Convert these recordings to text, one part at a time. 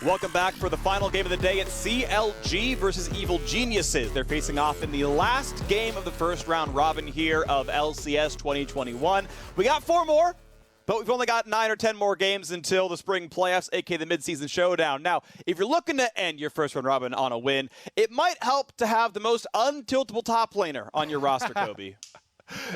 Welcome back for the final game of the day. It's CLG versus Evil Geniuses. They're facing off in the last game of the first round robin here of LCS 2021. We got 4 more, but we've only got 9 or 10 more games until the spring playoffs, aka the midseason showdown. Now, if you're looking to end your first round robin on a win, it might help to have the most untiltable top laner on your roster, Kobe.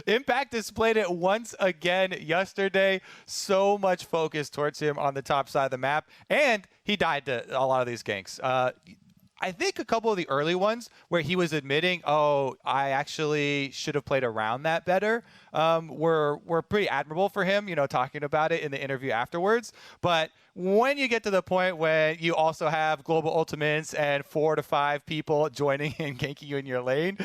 Impact displayed it once again yesterday. So much focus towards him on the top side of the map, and he died to a lot of these ganks. I think a couple of the early ones where he was admitting, oh, I actually should have played around that better, were pretty admirable for him, you know, talking about it in the interview afterwards. But when you get to the point when you also have global ultimates and 4 to 5 people joining and ganking you in your lane,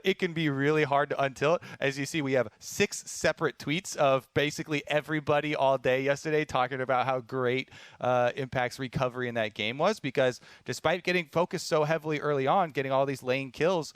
it can be really hard to untilt. As you see, we have 6 separate tweets of basically everybody all day yesterday talking about how great Impact's recovery in that game was, because despite getting focused so heavily early on, getting all these lane kills,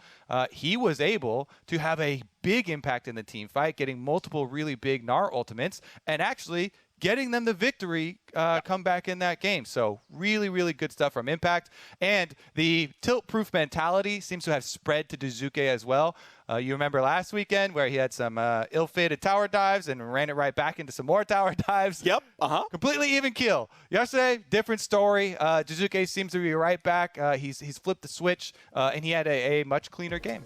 he was able to have a big impact in the team fight, getting multiple really big Gnar ultimates, and actually getting them the victory come back in that game. So really, really good stuff from Impact. And the tilt-proof mentality seems to have spread to Daisuke as well. You remember last weekend where he had some ill-fated tower dives and ran it right back into some more tower dives. Yep. Completely even kill. Yesterday, different story. Daisuke seems to be right back. He's flipped the switch, and he had a much cleaner game.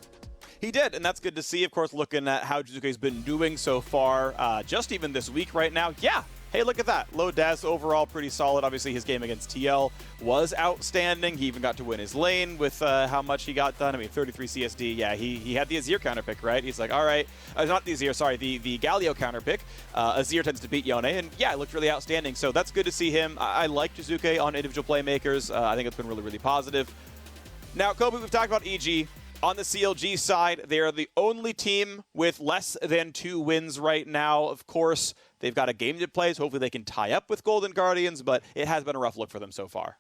He did, and that's good to see. Of course, looking at how Daisuke's been doing so far, just even this week right now. Yeah. Hey, look at that. Low Des overall pretty solid. Obviously, his game against TL was outstanding. He even got to win his lane with how much he got done. I mean, 33 CSD. Yeah, he had the Azir counter pick, right? He's like, all right. Not the Azir, sorry, the Galio counter pick. Azir tends to beat Yone, and yeah, it looked really outstanding. So that's good to see him. I like Daisuke on individual playmakers. I think it's been really, really positive. Now, Kobe, we've talked about EG. On the CLG side, they are the only team with less than 2 wins right now. Of course, they've got a game to play, so hopefully they can tie up with Golden Guardians, but it has been a rough look for them so far.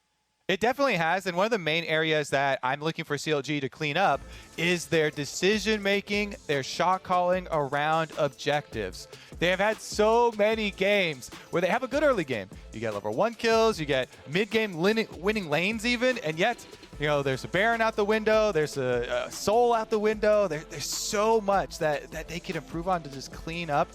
It definitely has, and one of the main areas that I'm looking for CLG to clean up is their decision-making, their shot calling around objectives. They have had so many games where they have a good early game. You get level 1 kills, you get mid-game winning lanes even, and yet, you know, there's a Baron out the window, there's a Soul out the window. There's so much that they can improve on to just clean up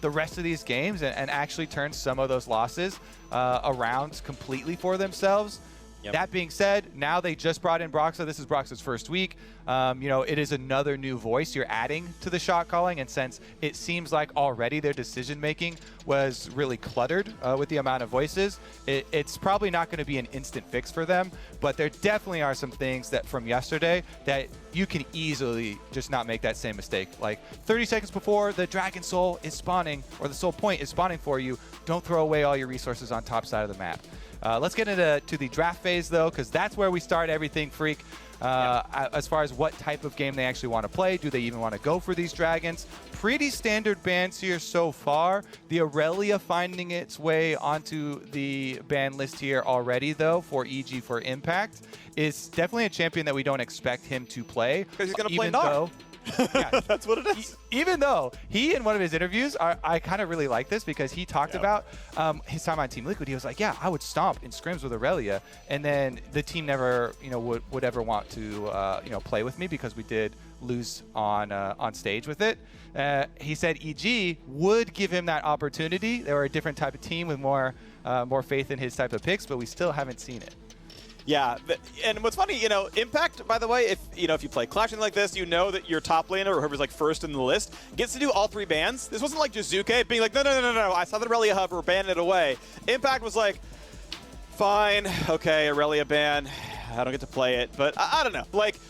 the rest of these games and actually turn some of those losses around completely for themselves. Yep. That being said, now they just brought in Broxa. This is Broxa's first week. You know, it is another new voice you're adding to the shot calling, and since it seems like already their decision-making was really cluttered with the amount of voices, it's probably not going to be an instant fix for them, but there definitely are some things that from yesterday that you can easily just not make that same mistake. Like 30 seconds before the Dragon Soul is spawning, or the Soul Point is spawning for you, don't throw away all your resources on top side of the map. Let's get into the draft phase, though, because that's where we start everything, Freak. As far as what type of game they actually want to play, do they even want to go for these dragons? Pretty standard bans here so far. The Aurelia finding its way onto the ban list here already, though, for EG for Impact, is definitely a champion that we don't expect him to play. Because he's going to play Gnar. Yeah, that's what it is. Even though he, in one of his interviews, I kind of really like this because he talked about his time on Team Liquid. He was like, yeah, I would stomp in scrims with Aurelia, and then the team never, you know, would ever want to, you know, play with me because we did lose on stage with it. He said EG would give him that opportunity. They were a different type of team with more faith in his type of picks, but we still haven't seen it. Yeah, and what's funny, you know, Impact, by the way, if you play Clashing like this, you know that your top laner, or whoever's like first in the list, gets to do all 3 bans. This wasn't like Daisuke being like, no, I saw the Aurelia hub, we're banning it away. Impact was like, fine, okay, Aurelia ban, I don't get to play it, but I don't know. Like,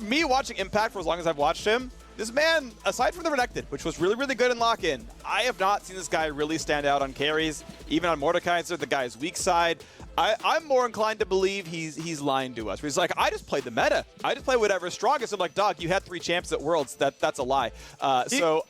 me watching Impact for as long as I've watched him, this man, aside from the Renekton, which was really, really good in lock-in, I have not seen this guy really stand out on carries, even on Mordekaiser, the guy's weak side. I'm more inclined to believe he's lying to us. He's like, I just played the meta. I just play whatever's strongest. I'm like, dog, you had 3 champs at Worlds. That's a lie. So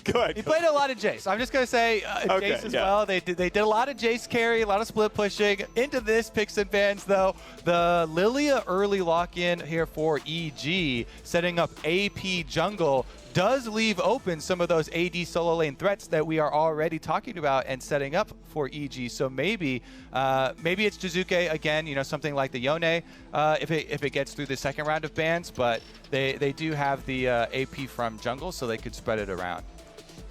go ahead. He played a lot of Jace. I'm just gonna say Jace as well. They did a lot of Jace carry, a lot of split pushing. Into this picks and bans though. The Lilia early lock-in here for EG, setting up AP jungle. does leave open some of those AD solo lane threats that we are already talking about and setting up for EG. So maybe it's Jizuke again, you know, something like the Yone if it gets through the second round of bans, but they do have the AP from jungle, so they could spread it around.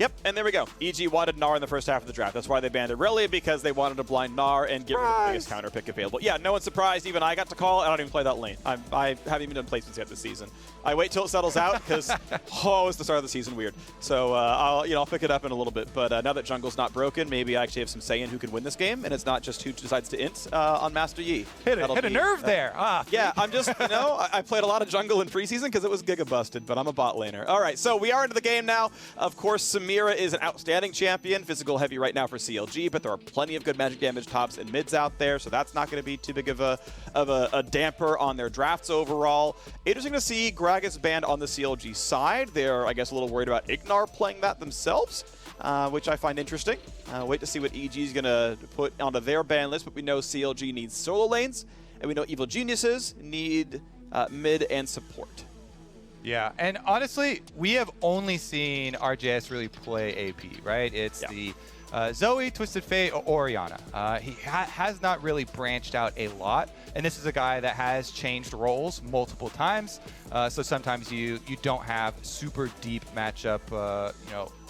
Yep, and there we go. EG wanted Gnar in the first half of the draft. That's why they banned Irelia, because they wanted to blind Gnar and get rid of the biggest counter pick available. Yeah, no one's surprised. Even I got to call. I don't even play that lane. I haven't even done placements yet this season. I wait till it settles out because it's the start of the season weird. So I'll pick it up in a little bit. But now that jungle's not broken, maybe I actually have some say in who can win this game, and it's not just who decides to int on Master Yi. Hit a nerve there. Yeah, I'm just I played a lot of jungle in preseason because it was giga busted, but I'm a bot laner. All right, so we are into the game now. Of course, Samira is an outstanding champion, physical heavy right now for CLG, but there are plenty of good magic damage tops and mids out there, so that's not going to be too big of a damper on their drafts overall. Interesting to see Gragas banned on the CLG side. They're, I guess, a little worried about Ignar playing that themselves, which I find interesting. Wait to see what EG is going to put onto their ban list, but we know CLG needs solo lanes, and we know Evil Geniuses need mid and support. Yeah, and honestly, we have only seen RJS really play AP, right? It's the Zoe, Twisted Fate, or Orianna. He has not really branched out a lot, and this is a guy that has changed roles multiple times. So sometimes you don't have super deep matchup,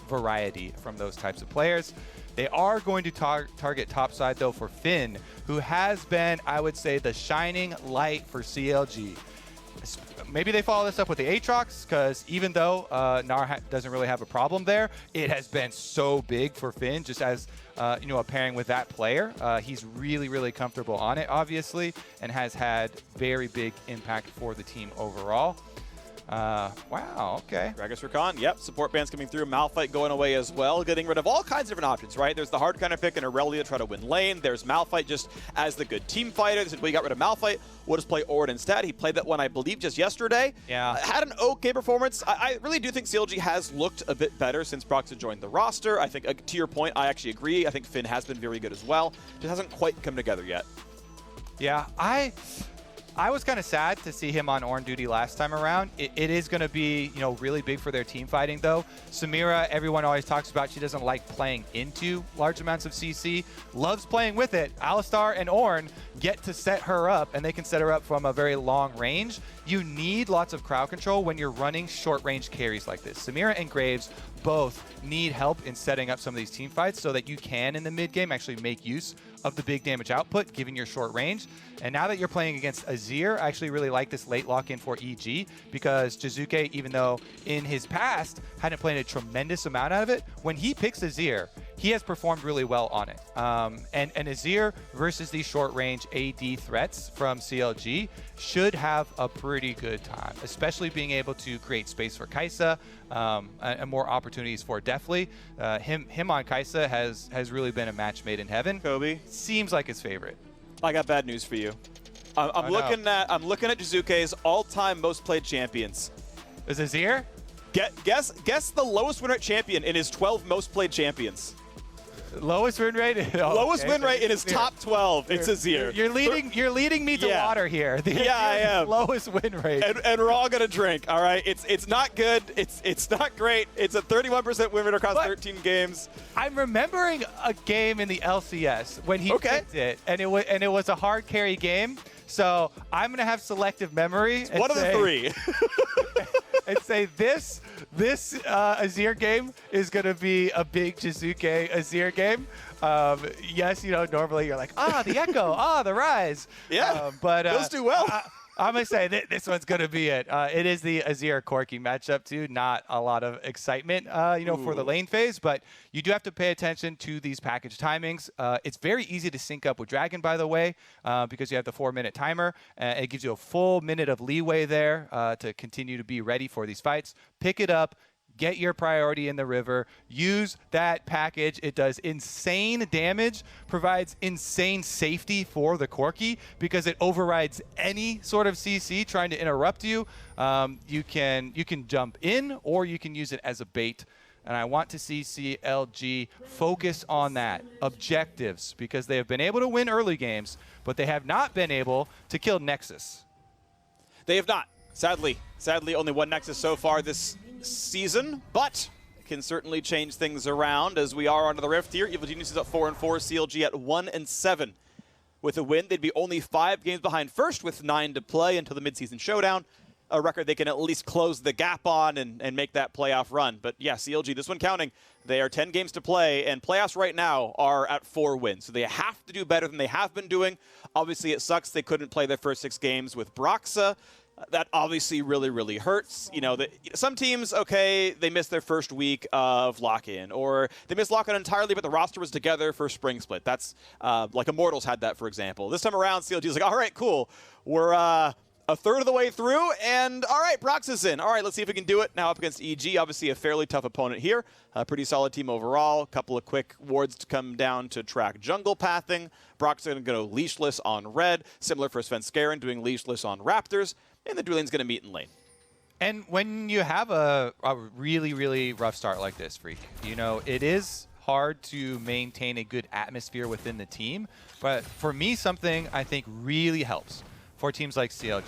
variety from those types of players. They are going to target topside though for Finn, who has been, I would say, the shining light for CLG. Maybe they follow this up with the Aatrox, because even though Gnar doesn't really have a problem there, it has been so big for Finn, just as a pairing with that player. He's really, really comfortable on it, obviously, and has had very big impact for the team overall. Wow, okay. Gragas Rakan, yep. Support bans coming through. Malphite going away as well. Getting rid of all kinds of different options, right? There's the hard counter pick and Irelia to try to win lane. There's Malphite just as the good team fighter. They said, well, you got rid of Malphite. We'll just play Ord instead. He played that one, I believe, just yesterday. Yeah. Had an okay performance. I really do think CLG has looked a bit better since Proxa joined the roster. I think, to your point, I actually agree. I think Finn has been very good as well. Just hasn't quite come together yet. Yeah, I was kind of sad to see him on Ornn duty last time around. It is going to be, really big for their team fighting, though. Samira, everyone always talks about, she doesn't like playing into large amounts of CC. Loves playing with it. Alistar and Ornn get to set her up, and they can set her up from a very long range. You need lots of crowd control when you're running short-range carries like this. Samira and Graves both need help in setting up some of these team fights so that you can, in the mid-game, actually make use of the big damage output, given your short range. And now that you're playing against Azir, I actually really like this late lock-in for EG, because Jizuke, even though in his past hadn't played a tremendous amount out of it, when he picks Azir, he has performed really well on it. And Azir versus these short-range AD threats from CLG should have a pretty good time, especially being able to create space for Kai'Sa and more opportunities for Deathly. Him on Kai'Sa has really been a match made in heaven. Kobe Seems like his favorite. I got bad news for you. I'm looking at Jizuke's all-time most played champions. Is Azir? Guess the lowest win rate champion in his 12 most played champions. Lowest win rate? Lowest win rate in his top 12. It's Azir. You're leading me to water here. I am. Lowest win rate. And we're all gonna drink. All right. It's not good. It's not great. It's a 31% win rate across 13 games. I'm remembering a game in the LCS when he picked it, and it was a hard carry game. So I'm gonna have selective memory. One of the three. And say this Azir game is going to be a big Jizuke Azir game. Yes, normally you're like, the Echo, the Rise. Yeah, but those do well. I'm going to say this one's going to be it. It is the Azir Corki matchup, too. Not a lot of excitement, for the lane phase, but you do have to pay attention to these package timings. It's very easy to sync up with Dragon, by the way, because you have the 4-minute timer. It gives you a full minute of leeway there to continue to be ready for these fights. Pick it up. Get your priority in the river. Use that package. It does insane damage, provides insane safety for the Corki because it overrides any sort of CC trying to interrupt you. You can jump in, or you can use it as a bait. And I want to see CLG focus on that. Objectives, because they have been able to win early games, but they have not been able to kill Nexus. They have not. Sadly, only one Nexus so far this season, but can certainly change things around as we are onto the Rift here. Evil Genius is at 4-4, CLG at 1-7. With a win, they'd be only 5 games behind first with 9 to play until the midseason showdown. A record they can at least close the gap on and make that playoff run. But yeah, CLG, this one counting, they are 10 games to play, and playoffs right now are at 4 wins. So they have to do better than they have been doing. Obviously, it sucks they couldn't play their first 6 games with Broxa. That obviously really, really hurts. You know, some teams, okay, they missed their first week of lock-in, or they missed lock-in entirely, but the roster was together for Spring Split. That's like Immortals had that, for example. This time around, CLG is like, all right, cool. We're a third of the way through, and all right, Broxa's in. All right, let's see if we can do it. Now up against EG, obviously a fairly tough opponent here. A pretty solid team overall. A couple of quick wards to come down to track jungle pathing. Broxa's going to go leashless on red. Similar for Svenskeren, doing leashless on Raptors. And the dueling's going to meet in lane. And when you have a really, really rough start like this, Freak, you know, it is hard to maintain a good atmosphere within the team. But for me, something I think really helps for teams like CLG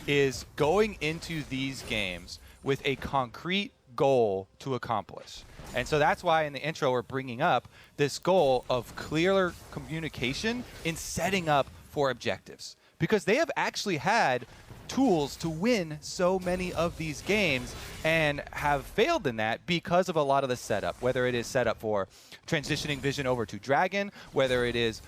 is going into these games with a concrete goal to accomplish. And so that's why in the intro we're bringing up this goal of clearer communication in setting up for objectives. Because they have actually had tools to win so many of these games and have failed in that because of a lot of the setup, whether it is set up for transitioning vision over to Dragon, whether it is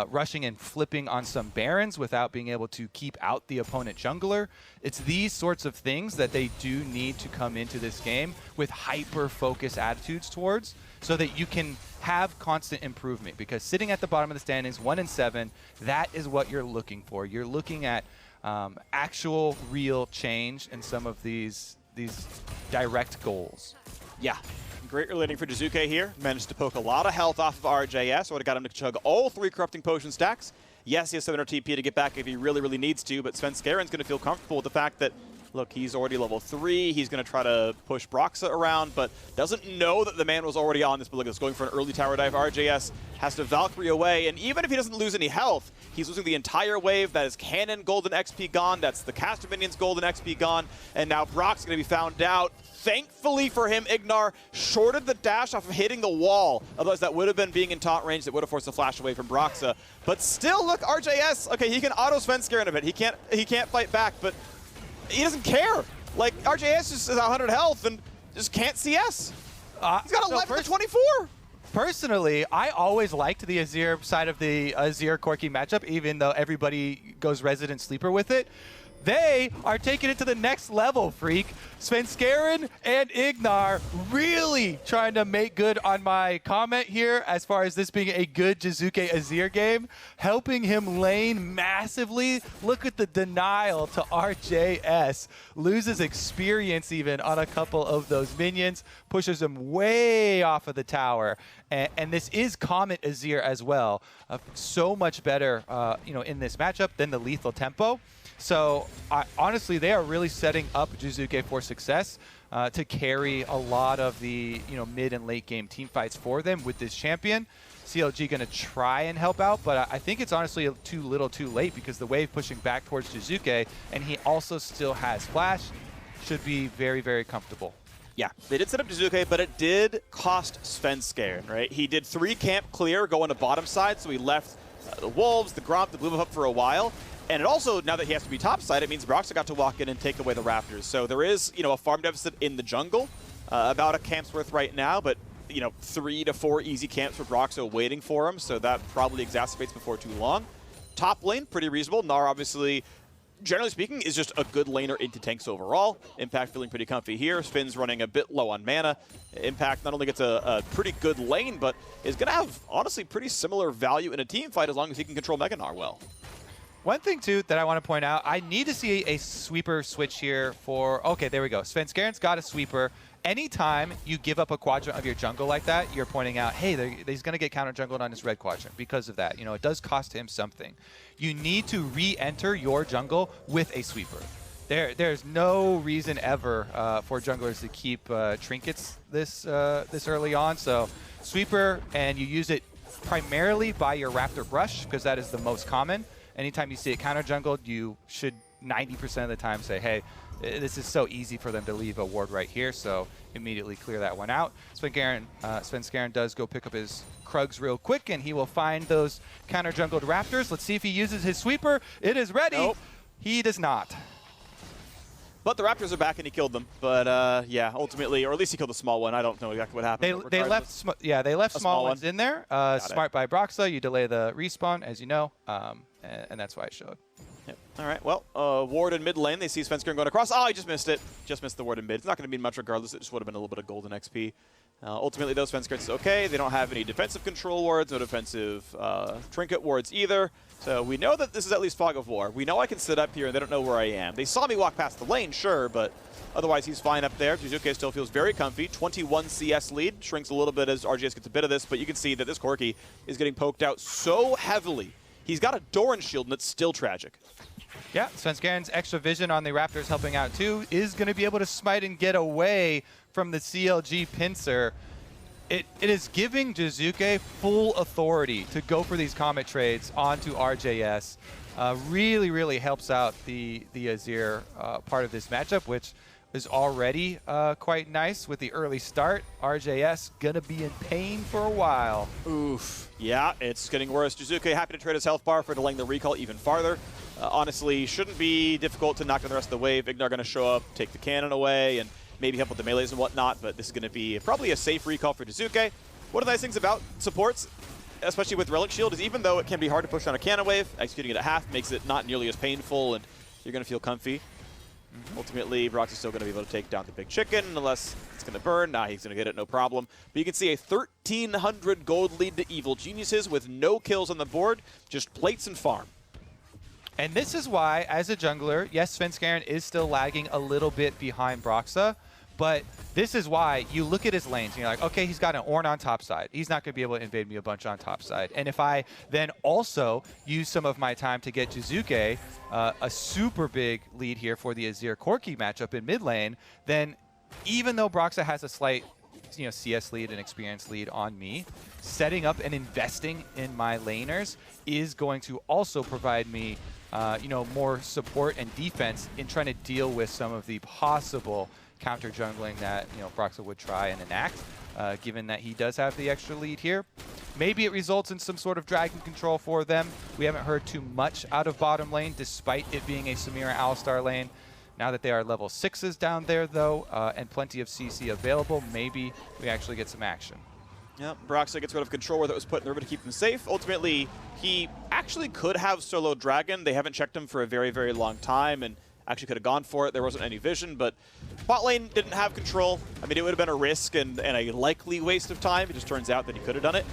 rushing and flipping on some Barons without being able to keep out the opponent jungler. It's these sorts of things that they do need to come into this game with hyper-focused attitudes towards so that you can have constant improvement, because sitting at the bottom of the standings, 1-7, that is what you're looking for. You're looking at actual real change in some of these direct goals. Yeah. Great relating for Jizuke here. Managed to poke a lot of health off of RJS. Would have got him to chug all 3 corrupting potion stacks. Yes, he has 700 TP to get back if he really, really needs to, but Svenskeren's going to feel comfortable with the fact that, look, he's already level 3. He's going to try to push Broxa around, but doesn't know that the man was already on this. But look, it's going for an early tower dive. RJS has to Valkyrie away, and even if he doesn't lose any health, he's losing the entire wave. That is Cannon golden XP gone. That's the caster minions golden XP gone, and now Brock's going to be found out. Thankfully for him, Ignar shorted the dash off of hitting the wall. Otherwise, that would have been being in taunt range. That would have forced a flash away from Broxa. But still, look, RJS. Okay, he can auto Svenskeren a bit. He can't fight back, but he doesn't care. Like, RJS just is 100 health and just can't CS. He's got 11 to 24. Personally, I always liked the Azir side of the Azir Corki matchup, even though everybody goes resident sleeper with it. They are taking it to the next level, Freak. Svenskeren and Ignar really trying to make good on my comment here as far as this being a good Jizuke Azir game, helping him lane massively. Look at the denial to RJS. Loses experience even on a couple of those minions, pushes him way off of the tower. And this is Comet Azir as well. So much better in this matchup than the lethal tempo. So honestly, they are really setting up Jizuke for success to carry a lot of the mid and late game team fights for them with this champion. CLG going to try and help out, but I think it's honestly too little too late, because the wave pushing back towards Jizuke, and he also still has flash, should be very, very comfortable. Yeah, they did set up Jizuke, but it did cost Svenskeren, right? He did 3 camp clear going to bottom side, so he left the Wolves, the Gromp, the Blue Buff up for a while. And it also, now that he has to be topside, it means Broxa got to walk in and take away the Raptors. So there is, a farm deficit in the jungle, about a camp's worth right now, but, 3 to 4 easy camps for Broxa waiting for him, so that probably exacerbates before too long. Top lane, pretty reasonable. Gnar, obviously, generally speaking, is just a good laner into tanks overall. Impact feeling pretty comfy here. Spin's running a bit low on mana. Impact not only gets a pretty good lane, but is going to have, honestly, pretty similar value in a team fight as long as he can control Mega Gnar well. One thing, too, that I want to point out, I need to see a sweeper switch here for... Okay, there we go. Svenskeren's got a sweeper. Anytime you give up a quadrant of your jungle like that, you're pointing out, hey, he's going to get counter-jungled on his red quadrant because of that. It does cost him something. You need to re-enter your jungle with a sweeper. There's no reason ever for junglers to keep trinkets this early on. So sweeper, and you use it primarily by your Raptor Brush, because that is the most common. Anytime you see it counter jungled, you should 90% of the time say, hey, this is so easy for them to leave a ward right here, so immediately clear that one out. Svenskeren does go pick up his Krugs real quick, and he will find those counter-jungled Raptors. Let's see if he uses his sweeper. It is ready. Nope. He does not. But the Raptors are back and he killed them. But yeah, ultimately, or at least he killed the small one. I don't know exactly what happened. They left small ones in there. Smart by Broxa. You delay the respawn, as you know, and that's why it showed. Yep. All right. Well, ward in mid lane. They see Svenskeren going across. Oh, he just missed it. Just missed the ward in mid. It's not going to mean much regardless. It just would have been a little bit of golden XP. Ultimately, those Svenskerens is okay. They don't have any defensive control wards, no defensive trinket wards either. So we know that this is at least Fog of War. We know I can sit up here and they don't know where I am. They saw me walk past the lane, sure, but otherwise he's fine up there. Jizuke still feels very comfy. 21 CS lead. Shrinks a little bit as RGS gets a bit of this, but you can see that this Corki is getting poked out so heavily. He's got a Doran shield and it's still tragic. Yeah, Svenskeren's extra vision on the Raptors helping out too is going to be able to smite and get away from the CLG pincer. It is giving Jizuke full authority to go for these Comet trades onto RJS. Really, really helps out the Azir part of this matchup, which is already quite nice with the early start. RJS gonna be in pain for a while. Oof. Yeah, it's getting worse. Jizuke happy to trade his health bar for delaying the recall even farther. Honestly, shouldn't be difficult to knock down the rest of the wave. Ignar gonna show up, take the cannon away, and maybe help with the melees and whatnot, but this is going to be probably a safe recall for Jizuke. One of the nice things about supports, especially with Relic Shield, is even though it can be hard to push on a cannon wave, executing it at half makes it not nearly as painful, and you're going to feel comfy. Ultimately, Brox is still going to be able to take down the big chicken, unless it's going to burn. Nah, he's going to get it, no problem. But you can see a 1,300 gold lead to Evil Geniuses with no kills on the board, just plates and farm. And this is why, as a jungler, yes, Svenskeren is still lagging a little bit behind Broxa, but this is why you look at his lanes and you're like, okay, he's got an Ornn on top side. He's not going to be able to invade me a bunch on top side. And if I then also use some of my time to get Jizuke a super big lead here for the Azir Corki matchup in mid lane, then even though Broxa has a slight CS lead and experience lead on me, setting up and investing in my laners is going to also provide me more support and defense in trying to deal with some of the possible counter jungling that Broxa would try and enact, given that he does have the extra lead here. Maybe it results in some sort of dragon control for them. We haven't heard too much out of bottom lane, despite it being a Samira Alistar lane. Now that they are level 6s down there, though, and plenty of CC available, maybe we actually get some action. Yeah, Broxa gets rid of control where that was put in there to keep him safe. Ultimately, he actually could have solo Dragon. They haven't checked him for a very, very long time, and actually could have gone for it. There wasn't any vision, but bot lane didn't have control. I mean, it would have been a risk and a likely waste of time. It just turns out that he could have done it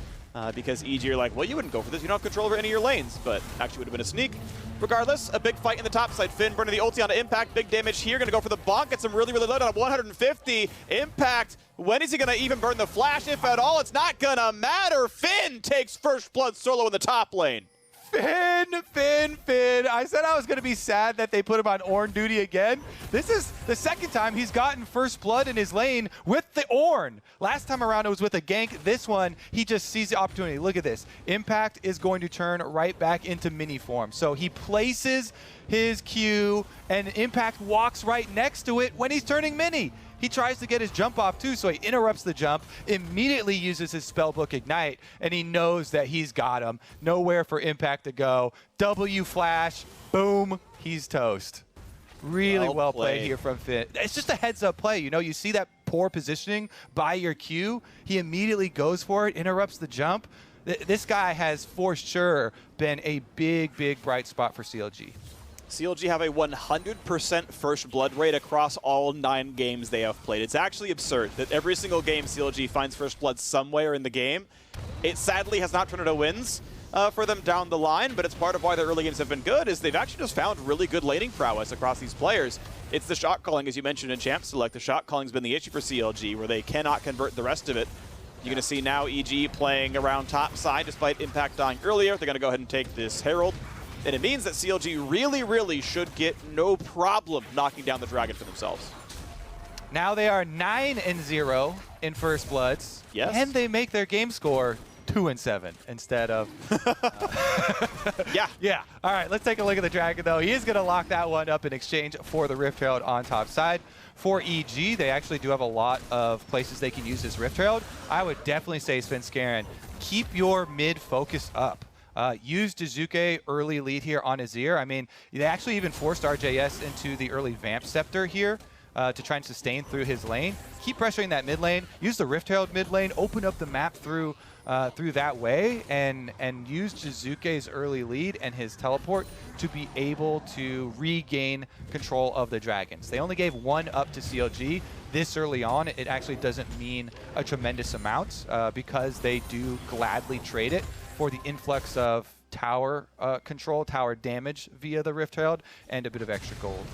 because EG are like, well, you wouldn't go for this. You don't have control over any of your lanes, but actually would have been a sneak. Regardless, a big fight in the top side. Finn burning the ulti onto Impact. Big damage here. Going to go for the bonk. Gets him really, really low on 150. Impact. When is he going to even burn the flash? If at all, it's not going to matter. Finn takes first blood solo in the top lane. Finn. I said I was going to be sad that they put him on Ornn duty again. This is the second time he's gotten first blood in his lane with the Ornn. Last time around it was with a gank. This one, he just sees the opportunity. Look at this. Impact is going to turn right back into mini form. So he places his Q and Impact walks right next to it when he's turning mini. He tries to get his jump off too, so he interrupts the jump, immediately uses his spellbook Ignite, and he knows that he's got him. Nowhere for Impact to go. W flash, boom, he's toast. Really well played here from Finn. It's just a heads-up play. You see that poor positioning by your Q. He immediately goes for it, interrupts the jump. This guy has for sure been a big, big bright spot for CLG. CLG have a 100% first blood rate across all 9 games they have played. It's actually absurd that every single game CLG finds first blood somewhere in the game. It sadly has not turned into wins for them down the line, but it's part of why their early games have been good, is they've actually just found really good laning prowess across these players. It's the shot calling, as you mentioned in Champ Select. The shot calling's been the issue for CLG, where they cannot convert the rest of it. You're going to see now EG playing around top side, despite Impact dying earlier. They're going to go ahead and take this Herald. And it means that CLG really, really should get no problem knocking down the Dragon for themselves. Now they are 9-0 in First Bloods. Yes. And they make their game score 2-7 instead of. Yeah. Yeah. All right, let's take a look at the Dragon, though. He is going to lock that one up in exchange for the Rift Herald on top side. For EG, they actually do have a lot of places they can use this Rift Herald. I would definitely say, Svenskeren, keep your mid focus up. Use Dazuke early lead here on Azir. I mean, they actually even forced RJS into the early Vamp Scepter here to try and sustain through his lane. Keep pressuring that mid lane. Use the Rift Herald mid lane. Open up the map through that way, and use Dazuke's early lead and his teleport to be able to regain control of the dragons. They only gave 1 up to CLG this early on. It actually doesn't mean a tremendous amount because they do gladly trade it for the influx of tower control, tower damage via the Rift Herald, and a bit of extra gold.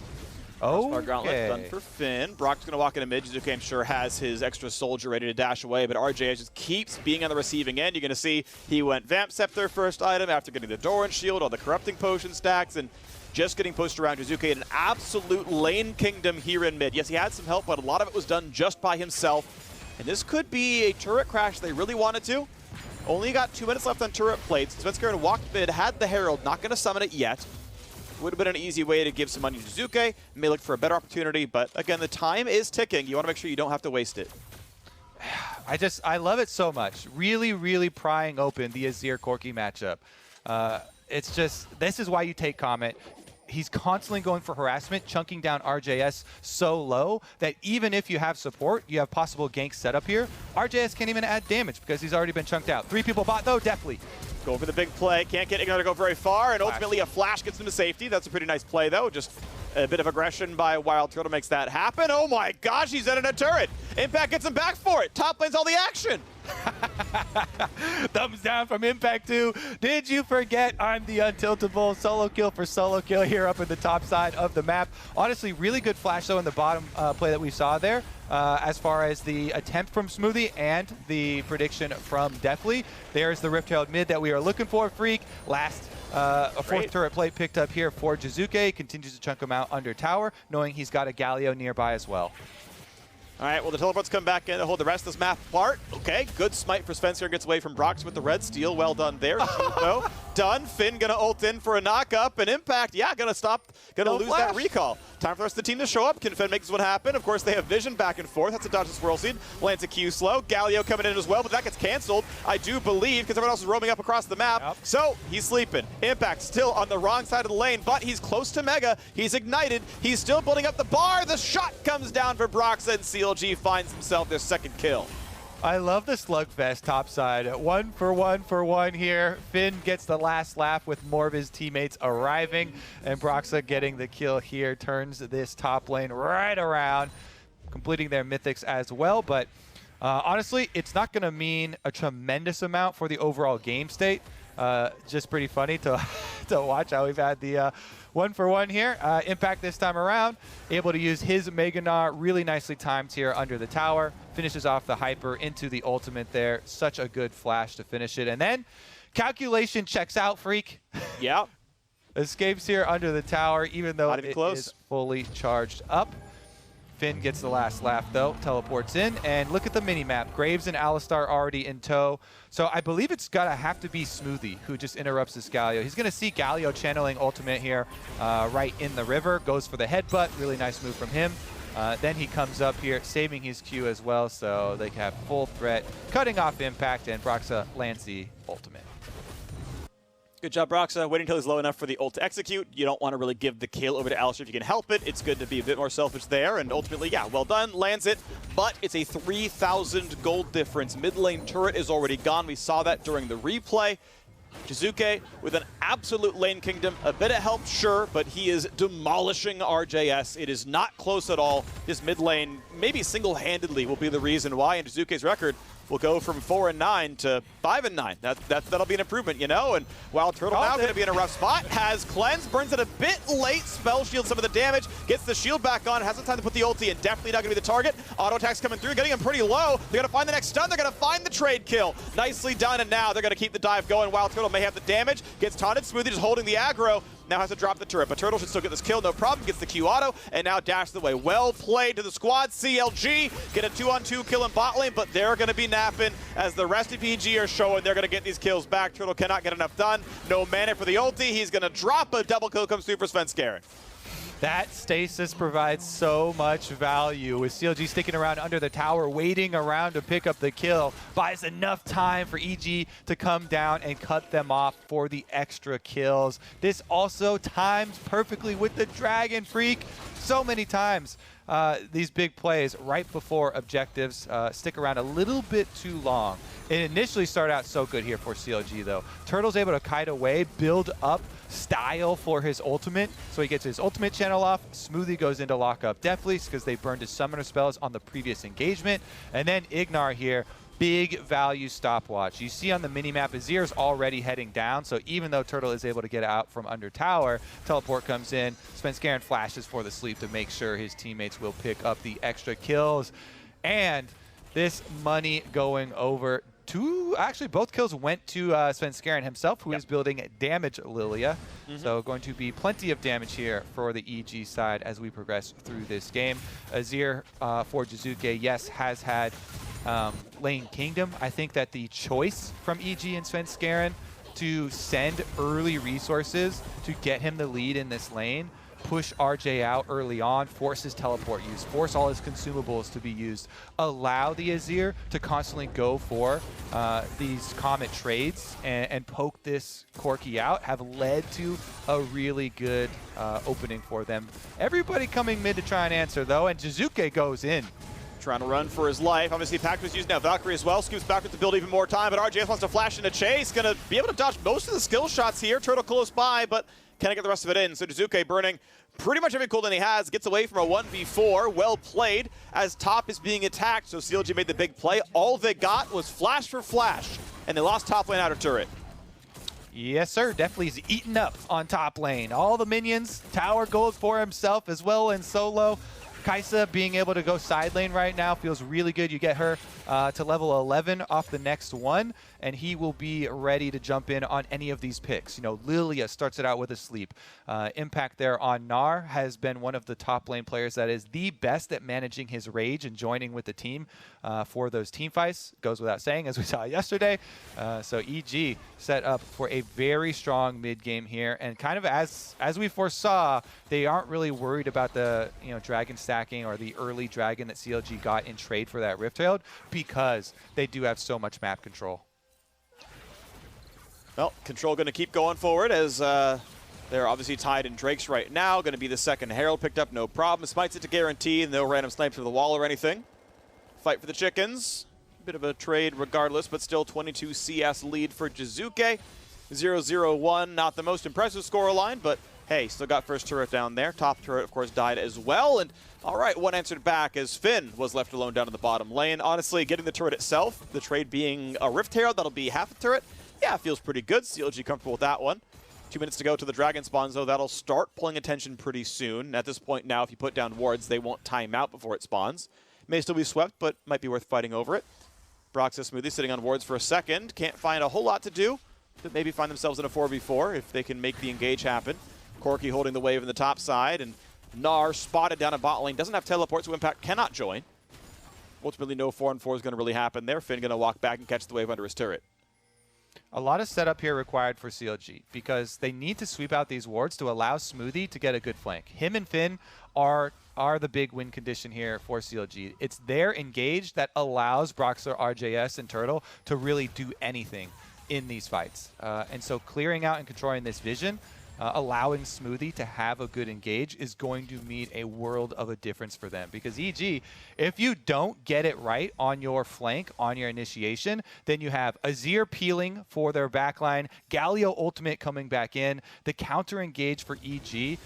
Oh, Gauntlet done for Finn. Brock's going to walk into mid. Dazuke, I'm sure, has his extra soldier ready to dash away, but RJ just keeps being on the receiving end. You're going to see he went Vamp Scepter first item after getting the Doran Shield, all the Corrupting Potion stacks, and just getting pushed around. Dazuke in an absolute lane kingdom here in mid. Yes, he had some help, but a lot of it was done just by himself. And this could be a turret crash they really wanted to. Only got 2 minutes left on turret plates. Svenskeren walked mid, had the Herald, not going to summon it yet. Would have been an easy way to give some money to Dazuke. May look for a better opportunity, but again, the time is ticking. You want to make sure you don't have to waste it. I love it so much. Really, really prying open the Azir Corki matchup. It's just, this is why you take Comet. He's constantly going for harassment, chunking down RJS so low that even if you have support, you have possible gank setup here, RJS can't even add damage because he's already been chunked out. 3 people bot though, definitely. Go for the big play. Can't get Ignite to go very far, and ultimately a flash gets him to safety. That's a pretty nice play, though. Just a bit of aggression by Wild Turtle makes that happen. Oh my gosh, he's in a turret. Impact gets him back for it. Top lane's all the action. Thumbs down from Impact 2. Did you forget I'm the untiltable? Solo kill for solo kill here up at the top side of the map. Honestly, really good flash, though, in the bottom play that we saw there. As far as the attempt from Smoothie and the prediction from Deathly. There's the Rift Herald mid that we are looking for, Freak. Last, a 4th turret plate picked up here for Dazuke. Continues to chunk him out under tower, knowing he's got a Galio nearby as well. All right, well, the teleports come back in to hold the rest of this map apart. Okay, good smite for Svenskeren, gets away from Brox with the red steal. Well done there. No, done. Finn gonna ult in for a knock-up, and Impact, yeah, gonna lose flash. that recall. Time for the rest of the team to show up. Can Finn make this one happen? Of course, they have Vision back and forth. That's a dodge to Swirl Seed. Lands a Q slow. Galio coming in as well, but that gets canceled, I do believe, because everyone else is roaming up across the map. Yep. So, he's sleeping. Impact still on the wrong side of the lane, but he's close to Mega. He's ignited. He's still building up the bar. The shot comes down for Brox, and CLG finds himself their 2nd kill. I love the slugfest topside. 1 for 1 here. Finn gets the last laugh with more of his teammates arriving, and Broxa getting the kill here turns this top lane right around, completing their mythics as well. But honestly, it's not going to mean a tremendous amount for the overall game state. Just pretty funny to watch how we've had the 1 for 1 here. Impact this time around, able to use his Mega Gnar, really nicely timed here under the tower. Finishes off the Hyper into the ultimate there. Such a good flash to finish it. And then calculation checks out, Freak. Yeah. Escapes here under the tower, even though it is fully charged up. Finn gets the last laugh, though, teleports in, and look at the mini-map. Graves and Alistar already in tow. So I believe it's got to have to be Smoothie who just interrupts this Galio. He's going to see Galio channeling ultimate here right in the river, goes for the headbutt. Really nice move from him. Then he comes up here, saving his Q as well, so they have full threat, cutting off Impact, and Broxa lands the ultimate. Good job, Broxa. Waiting until he's low enough for the ult to execute. You don't want to really give the kill over to Alistar if you can help it. It's good to be a bit more selfish there, and ultimately, yeah, well done. Lands it, but it's a 3,000 gold difference. Mid lane turret is already gone. We saw that during the replay. Dazuke with an absolute lane kingdom. A bit of help, sure, but he is demolishing RJS. It is not close at all. His mid lane, maybe single-handedly, will be the reason why. And Dazuke's record will go from 4-9 to 5-9. That'll be an improvement, you know? And Wild Turtle now going to be in a rough spot. Has cleanse, burns it a bit late. Spell shield some of the damage. Gets the shield back on. Has some time to put the ulti in. Definitely not going to be the target. Auto attacks coming through, getting him pretty low. They're going to find the next stun. They're going to find the trade kill. Nicely done. And now they're going to keep the dive going. Wild Turtle may have the damage. Gets taunted. Smoothie just holding the aggro. Now has to drop the turret, but Turtle should still get this kill, no problem. Gets the Q auto, and now dashes away. Well played to the squad. CLG get a 2-on-2 kill in bot lane, but they're going to be napping as the rest of PG are showing they're going to get these kills back. Turtle cannot get enough done. No mana for the ulti. He's going to drop a double kill comes through for Svenskeren. That stasis provides so much value, with CLG sticking around under the tower, waiting around to pick up the kill. Buys enough time for EG to come down and cut them off for the extra kills. This also times perfectly with the Dragon Freak. So many times these big plays right before objectives stick around a little bit too long. It initially started out so good here for CLG though. Turtle's able to kite away, build up style for his ultimate. So he gets his ultimate channel off. Smoothie goes into lockup deftly because they burned his summoner spells on the previous engagement. And then Ignar here, big value stopwatch. You see on the minimap, Azir's already heading down. So even though Turtle is able to get out from under tower, teleport comes in. Svenskeren flashes for the sleep to make sure his teammates will pick up the extra kills. And this money going over to, actually both kills went to Svenskeren himself, who is building damage Lilia. So going to be plenty of damage here for the EG side as we progress through this game. Azir for Jizuke, yes, has had lane kingdom. I think that the choice from EG and Svenskeren to send early resources to get him the lead in this lane, push RJ out early on, force his teleport use, force all his consumables to be used, allow the Azir to constantly go for these Comet trades and poke this Corki out, have led to a really good opening for them. Everybody coming mid to try and answer though, and Jizuke goes in. Trying to run for his life. Obviously, Pact was using now Valkyrie as well. Scoops backwards to build even more time, but RJS wants to flash into chase. Gonna be able to dodge most of the skill shots here. Turtle close by, but can't get the rest of it in. So Jizuke burning pretty much every cooldown he has, gets away from a 1v4. Well played as top is being attacked. So CLG made the big play. All they got was flash for flash, and they lost top lane outer turret. Yes, sir. Definitely is eaten up on top lane. All the minions, tower goes for himself as well in solo. Kai'Sa being able to go side lane right now feels really good. You get her to level 11 off the next one, and he will be ready to jump in on any of these picks. You know, Lilia starts it out with a sleep. Impact there on Gnar has been one of the top lane players that is the best at managing his rage and joining with the team for those team fights. Goes without saying, as we saw yesterday. So EG set up for a very strong mid game here, and kind of as we foresaw, they aren't really worried about the dragon stacking or the early dragon that CLG got in trade for that Rifthold, because they do have so much map control. Well, control going to keep going forward as they're obviously tied in Drakes right now. Going to be the second Herald picked up, no problem. Smites it to guarantee, no random snipes from the wall or anything. Fight for the chickens. Bit of a trade regardless, but still 22 CS lead for Jizuke. 0-0-1, not the most impressive scoreline, but hey, still got first turret down there. Top turret, of course, died as well. And all right, one answered back as Finn was left alone down in the bottom lane. Honestly, getting the turret itself, the trade being a Rift Herald, that'll be half a turret. Yeah, feels pretty good. CLG comfortable with that one. 2 minutes to go to the dragon spawns, though. That'll start pulling attention pretty soon. At this point now, if you put down wards, they won't time out before it spawns. May still be swept, but might be worth fighting over it. Broxus Smoothie sitting on wards for a second. Can't find a whole lot to do, but maybe find themselves in a 4v4 if they can make the engage happen. Corki holding the wave in the top side, and Gnar spotted down a bot lane. Doesn't have teleport, so Impact cannot join. Ultimately, no 4-on-4 is going to really happen there. Finn going to walk back and catch the wave under his turret. A lot of setup here required for CLG because they need to sweep out these wards to allow Smoothie to get a good flank. Him and Finn are the big win condition here for CLG. It's their engage that allows Broxer, RJS, and Turtle to really do anything in these fights. And so clearing out and controlling this vision, allowing Smoothie to have a good engage is going to mean a world of a difference for them. Because EG, if you don't get it right on your flank, on your initiation, then you have Azir peeling for their backline, Galio ultimate coming back in. The counter engage for EG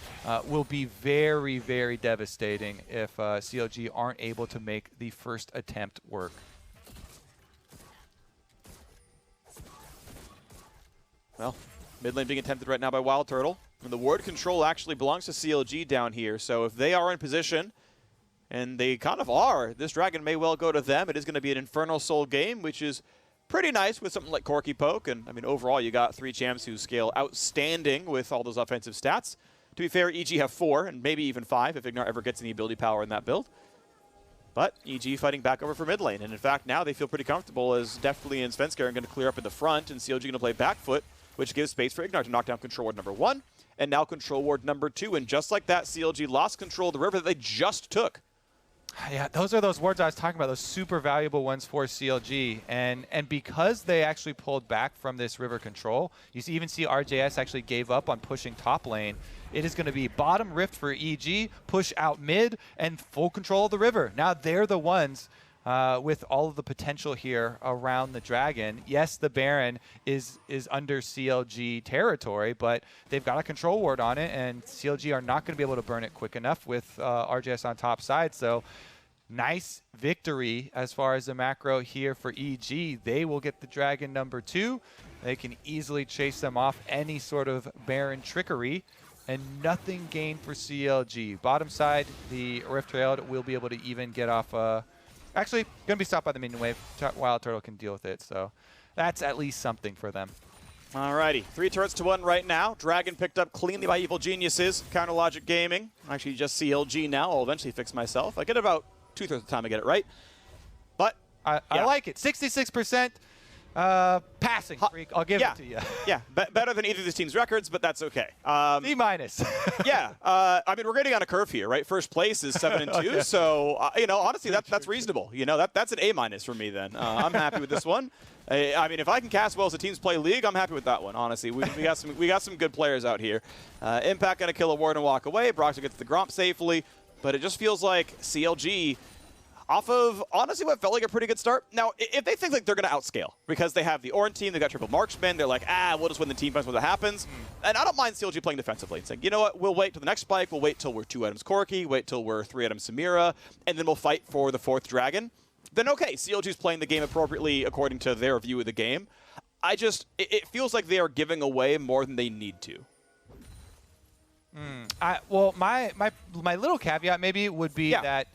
will be very, very devastating if CLG aren't able to make the first attempt work. Well, mid lane being attempted right now by Wild Turtle. And the ward control actually belongs to CLG down here. So if they are in position, and they kind of are, this dragon may well go to them. It is going to be an Infernal Soul game, which is pretty nice with something like Corky Poke. And, I mean, overall, you got 3 champs who scale outstanding with all those offensive stats. To be fair, EG have 4 and maybe even 5 if Ignar ever gets any ability power in that build. But EG fighting back over for mid lane. And, in fact, now they feel pretty comfortable as Deftly and Svenskar are going to clear up in the front and CLG going to play back foot, which gives space for Ignar to knock down Control Ward number 1 and now Control Ward number 2. And just like that, CLG lost control of the river that they just took. Yeah, those are those wards I was talking about, those super valuable ones for CLG. And because they actually pulled back from this river control, you even see RJS actually gave up on pushing top lane. It is going to be bottom rift for EG, push out mid, and full control of the river. Now they're the ones with all of the potential here around the dragon. Yes, the Baron is under CLG territory, but they've got a control ward on it, and CLG are not going to be able to burn it quick enough with RJS on top side. So nice victory as far as the macro here for EG. They will get the dragon number 2. They can easily chase them off any sort of Baron trickery, and nothing gained for CLG. Bottom side, the Rift Trailed will be able to even get off actually, going to be stopped by the minion wave. Wild Turtle can deal with it, so that's at least something for them. Alrighty, 3 turrets to 1 right now. Dragon picked up cleanly by Evil Geniuses. Counter Logic Gaming. Actually, just CLG now. I'll eventually fix myself. I get about 2/3 of the time I get it right. But I like it. 66% passing, Freak. I'll give it to you. Yeah, better than either of these teams' records, but that's okay. C minus. Yeah, I mean, we're getting on a curve here, right? First place is 7 and 2, okay. So you know, honestly, that's reasonable. You know, that's an A minus for me. Then I'm happy with this one. I mean, if I can cast well as the teams play League, I'm happy with that one. Honestly, we got some good players out here. Impact gonna kill a ward and walk away. Broxer gets the Gromp safely, but it just feels like CLG. Off of, honestly, what felt like a pretty good start. Now, if they think like they're going to outscale because they have the Ornn team, they've got triple marksman, they're like, we'll just win the team fights when that happens. And I don't mind CLG playing defensively and saying, you know what, we'll wait till the next spike, we'll wait till we're 2 items Corki, wait till we're 3 items Samira, and then we'll fight for the 4th dragon. Then okay, CLG's playing the game appropriately according to their view of the game. It feels like they are giving away more than they need to. Well, my little caveat maybe would be that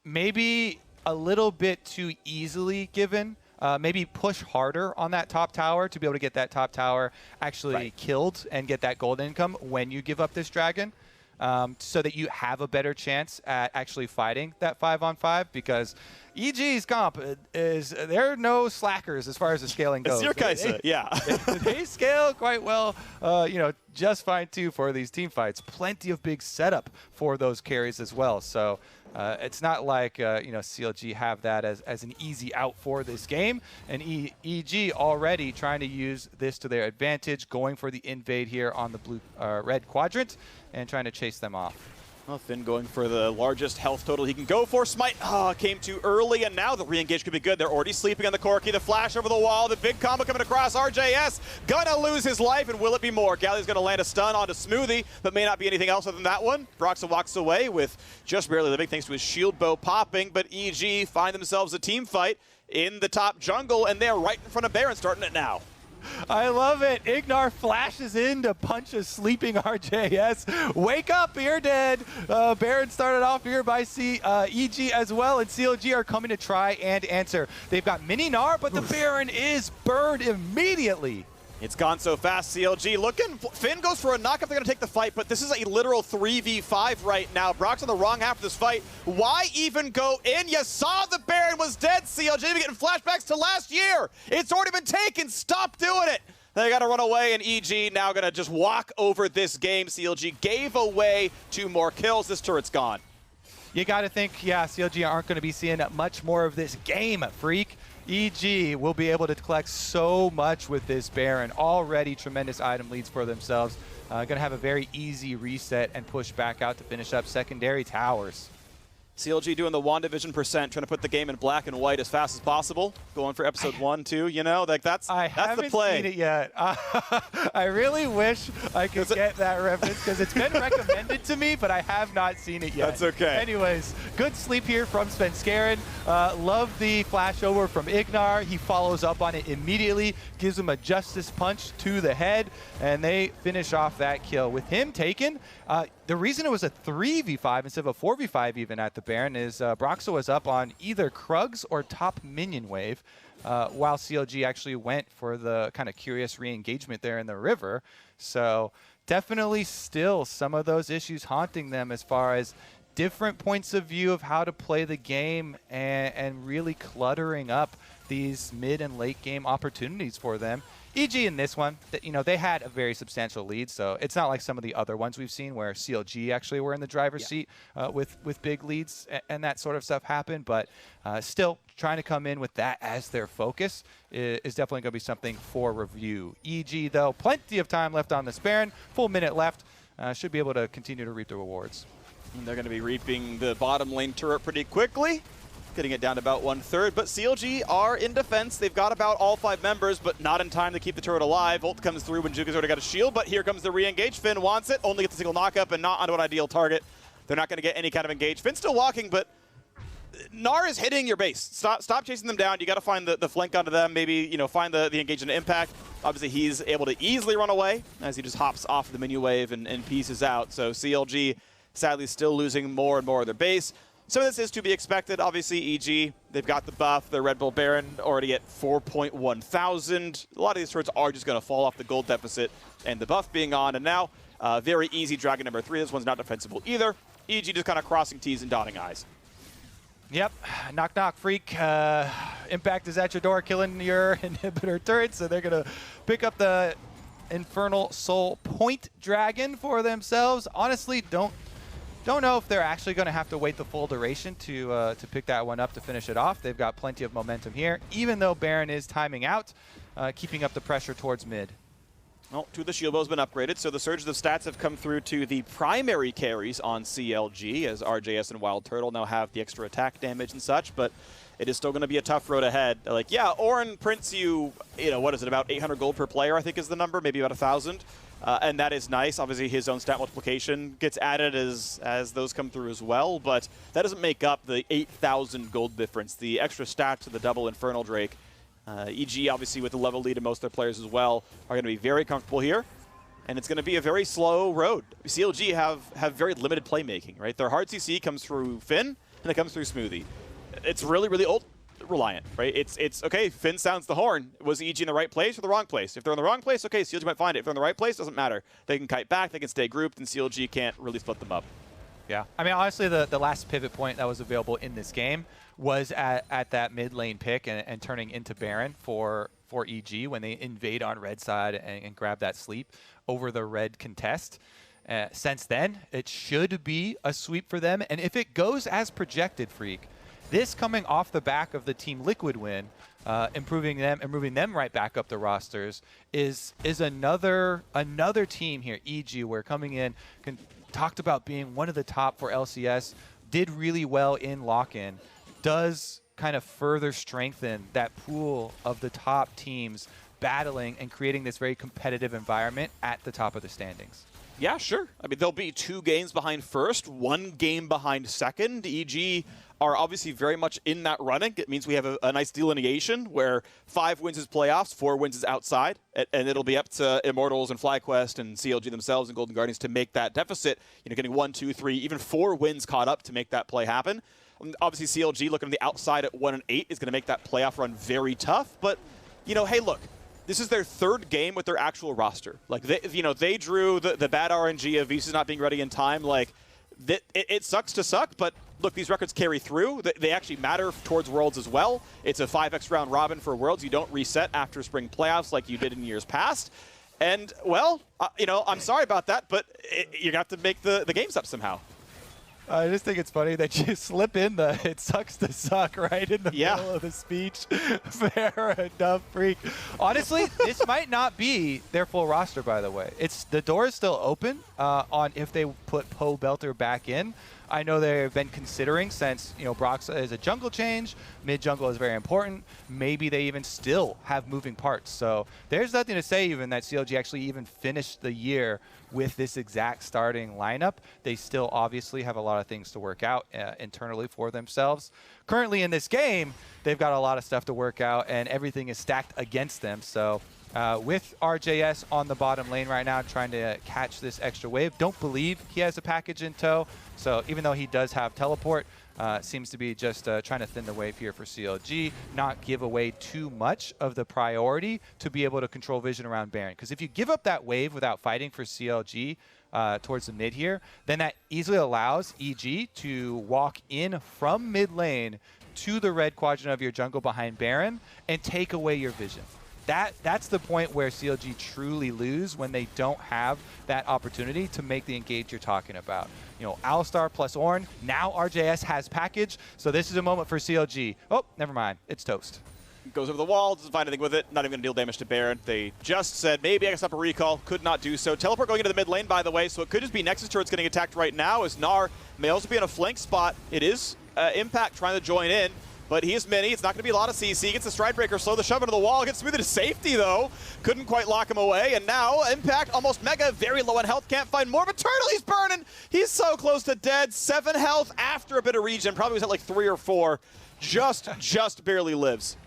maybe a little bit too easily given. Maybe push harder on that top tower to be able to get that top tower actually killed and get that gold income when you give up this dragon, so that you have a better chance at actually fighting that 5-on-5, because EG's comp they're no slackers as far as the scaling goes. They scale quite well, you know, just fine too for these team fights. Plenty of big setup for those carries as well. So it's not like you know, CLG have that as an easy out for this game. And EG already trying to use this to their advantage, going for the invade here on the red quadrant and trying to chase them off. Well, Finn going for the largest health total he can go for. Smite came too early, and now the re-engage could be good. They're already sleeping on the Corki. The flash over the wall. The big combo coming across. RJS gonna lose his life, and will it be more? Galli's gonna land a stun onto Smoothie, but may not be anything else other than that one. Broxah walks away with just barely living thanks to his shield bow popping, but EG find themselves a team fight in the top jungle, and they're right in front of Baron, starting it now. I love it. Ignar flashes in to punch a sleeping RJS. Wake up, you're dead. Baron started off here by EG as well, and CLG are coming to try and answer. They've got Mini Gnar, but the Baron is burned immediately. It's gone so fast, CLG looking. Finn goes for a knockup. They're going to take the fight, but this is a literal 3v5 right now. Brock's on the wrong half of this fight. Why even go in? You saw the Baron was dead, CLG. We're getting flashbacks to last year. It's already been taken. Stop doing it. They got to run away, and EG now going to just walk over this game. CLG gave away 2 more kills. This turret's gone. You got to think, yeah, CLG aren't going to be seeing much more of this game, Freak. EG will be able to collect so much with this Baron. Already tremendous item leads for themselves. Going to have a very easy reset and push back out to finish up secondary towers. CLG doing the WandaVision %, trying to put the game in black and white as fast as possible. Going for episode 1, 2, you know, like that's the play. I haven't seen it yet. I really wish I could get that reference because it's been recommended to me, but I have not seen it yet. That's okay. Anyways, good sleep here from Svenskar. Love the flash over from Ignar. He follows up on it immediately, gives him a Justice Punch to the head, and they finish off that kill. With him taken, the reason it was a 3v5 instead of a 4v5 even at the Baron is Broxah was up on either Krugs or top minion wave. while CLG actually went for the kind of curious re-engagement there in the river. So definitely still some of those issues haunting them as far as different points of view of how to play the game and really cluttering up these mid and late game opportunities for them. EG in this one, they had a very substantial lead, so it's not like some of the other ones we've seen where CLG actually were in the driver's seat with big leads and that sort of stuff happened, but still trying to come in with that as their focus is definitely going to be something for review. EG, though, plenty of time left on this Baron, full minute left, should be able to continue to reap the rewards. And they're going to be reaping the bottom lane turret pretty quickly, getting it down to about 1/3. But CLG are in defense. They've got about all 5 members, but not in time to keep the turret alive. Ult comes through when Juka's already got a shield, but here comes the re-engage. Finn wants it, only gets a single knock-up and not onto an ideal target. They're not going to get any kind of engage. Finn's still walking, but Gnar is hitting your base. Stop chasing them down. You got to find the flank onto them. Maybe find the engage and impact. Obviously, he's able to easily run away as he just hops off the menu wave and pieces out. So CLG sadly still losing more and more of their base. Some of this is to be expected. Obviously, EG, they've got the buff. Their Red Bull Baron already at 4.1 thousand. A lot of these turrets are just going to fall off the gold deficit and the buff being on. And now, very easy Dragon number 3. This one's not defensible either. EG just kind of crossing T's and dotting I's. Yep. Knock, knock, freak. Impact is at your door, killing your inhibitor turret, so they're going to pick up the Infernal Soul Point Dragon for themselves. Honestly, don't know if they're actually going to have to wait the full duration to pick that one up to finish it off. They've got plenty of momentum here, even though Baron is timing out, keeping up the pressure towards mid. Well, the shield bow's been upgraded, so the surge of stats have come through to the primary carries on CLG, as RJS and Wild Turtle now have the extra attack damage and such, but it is still going to be a tough road ahead. Like, yeah, Orin prints you, what is it, about 800 gold per player, I think is the number, maybe about 1,000. And that is nice. Obviously, his own stat multiplication gets added as those come through as well, but that doesn't make up the 8,000 gold difference. The extra stat to the double Infernal Drake. EG, obviously, with the level lead of most of their players as well, are going to be very comfortable here. And it's going to be a very slow road. CLG have very limited playmaking, right? Their hard CC comes through Finn, and it comes through Smoothie. It's really, really ult reliant, right? It's okay, Finn sounds the horn. Was EG in the right place or the wrong place? If they're in the wrong place, okay, CLG might find it. If they're in the right place, doesn't matter. They can kite back, they can stay grouped, and CLG can't really split them up. Yeah, I mean, honestly, the last pivot point that was available in this game was at that mid lane pick and turning into Baron for EG when they invade on red side and grab that sleep over the red contest. Since then, it should be a sweep for them, and if it goes as projected, Freak, this coming off the back of the Team Liquid win, improving them and moving them right back up the rosters is another team here. EG, where coming in, talked about being one of the top for LCS, did really well in lock-in, does kind of further strengthen that pool of the top teams battling and creating this very competitive environment at the top of the standings. Yeah, sure. I mean, they'll be 2 games behind first, 1 game behind second. EG are obviously very much in that running. It means we have a nice delineation where 5 wins is playoffs, 4 wins is outside, and it'll be up to Immortals and FlyQuest and CLG themselves and Golden Guardians to make that deficit, getting 1, 2, 3, even 4 wins caught up to make that play happen. Obviously, CLG looking on the outside at 1 and 8 is going to make that playoff run very tough, but, hey, look. This is their 3rd game with their actual roster. Like, they drew the bad RNG of Visas not being ready in time. Like, it sucks to suck, but look, these records carry through. They actually matter towards Worlds as well. It's a 5x round robin for Worlds. You don't reset after spring playoffs like you did in years past. And, well, I'm sorry about that, but you have to make the games up somehow. I just think it's funny that you slip in the "it sucks to suck" right in the middle of the speech. Fair enough, Freak. Honestly, this might not be their full roster, by the way. The door is still open on if they put Poe Belter back in. I know they've been considering, since Brox is a jungle change, mid jungle is very important. Maybe they even still have moving parts. So there's nothing to say even that CLG actually even finished the year with this exact starting lineup. They still obviously have a lot of things to work out internally for themselves. Currently in this game, they've got a lot of stuff to work out, and everything is stacked against them. So with RJS on the bottom lane right now, trying to catch this extra wave. Don't believe he has a package in tow. So even though he does have teleport, seems to be just trying to thin the wave here for CLG, not give away too much of the priority to be able to control vision around Baron. Because if you give up that wave without fighting for CLG towards the mid here, then that easily allows EG to walk in from mid lane to the red quadrant of your jungle behind Baron and take away your vision. That's the point where CLG truly lose, when they don't have that opportunity to make the engage you're talking about. You know, Alistar plus Ornn, now RJS has package, so this is a moment for CLG. Oh, never mind, it's toast. Goes over the wall, doesn't find anything with it, not even gonna deal damage to Baron. They just said, maybe I can stop a recall, could not do so. Teleport going into the mid lane, by the way, so it could just be Nexus turrets getting attacked right now, as Gnar may also be in a flank spot. It is Impact trying to join in, but he is mini. It's not going to be a lot of CC. He gets the Stride Breaker, slow the shove into the wall, gets Smoothie to safety, though. Couldn't quite lock him away, and now Impact, almost mega, very low on health, can't find more of a turtle. He's burning. He's so close to dead. 7 health after a bit of regen. Probably was at like 3 or 4. Just barely lives.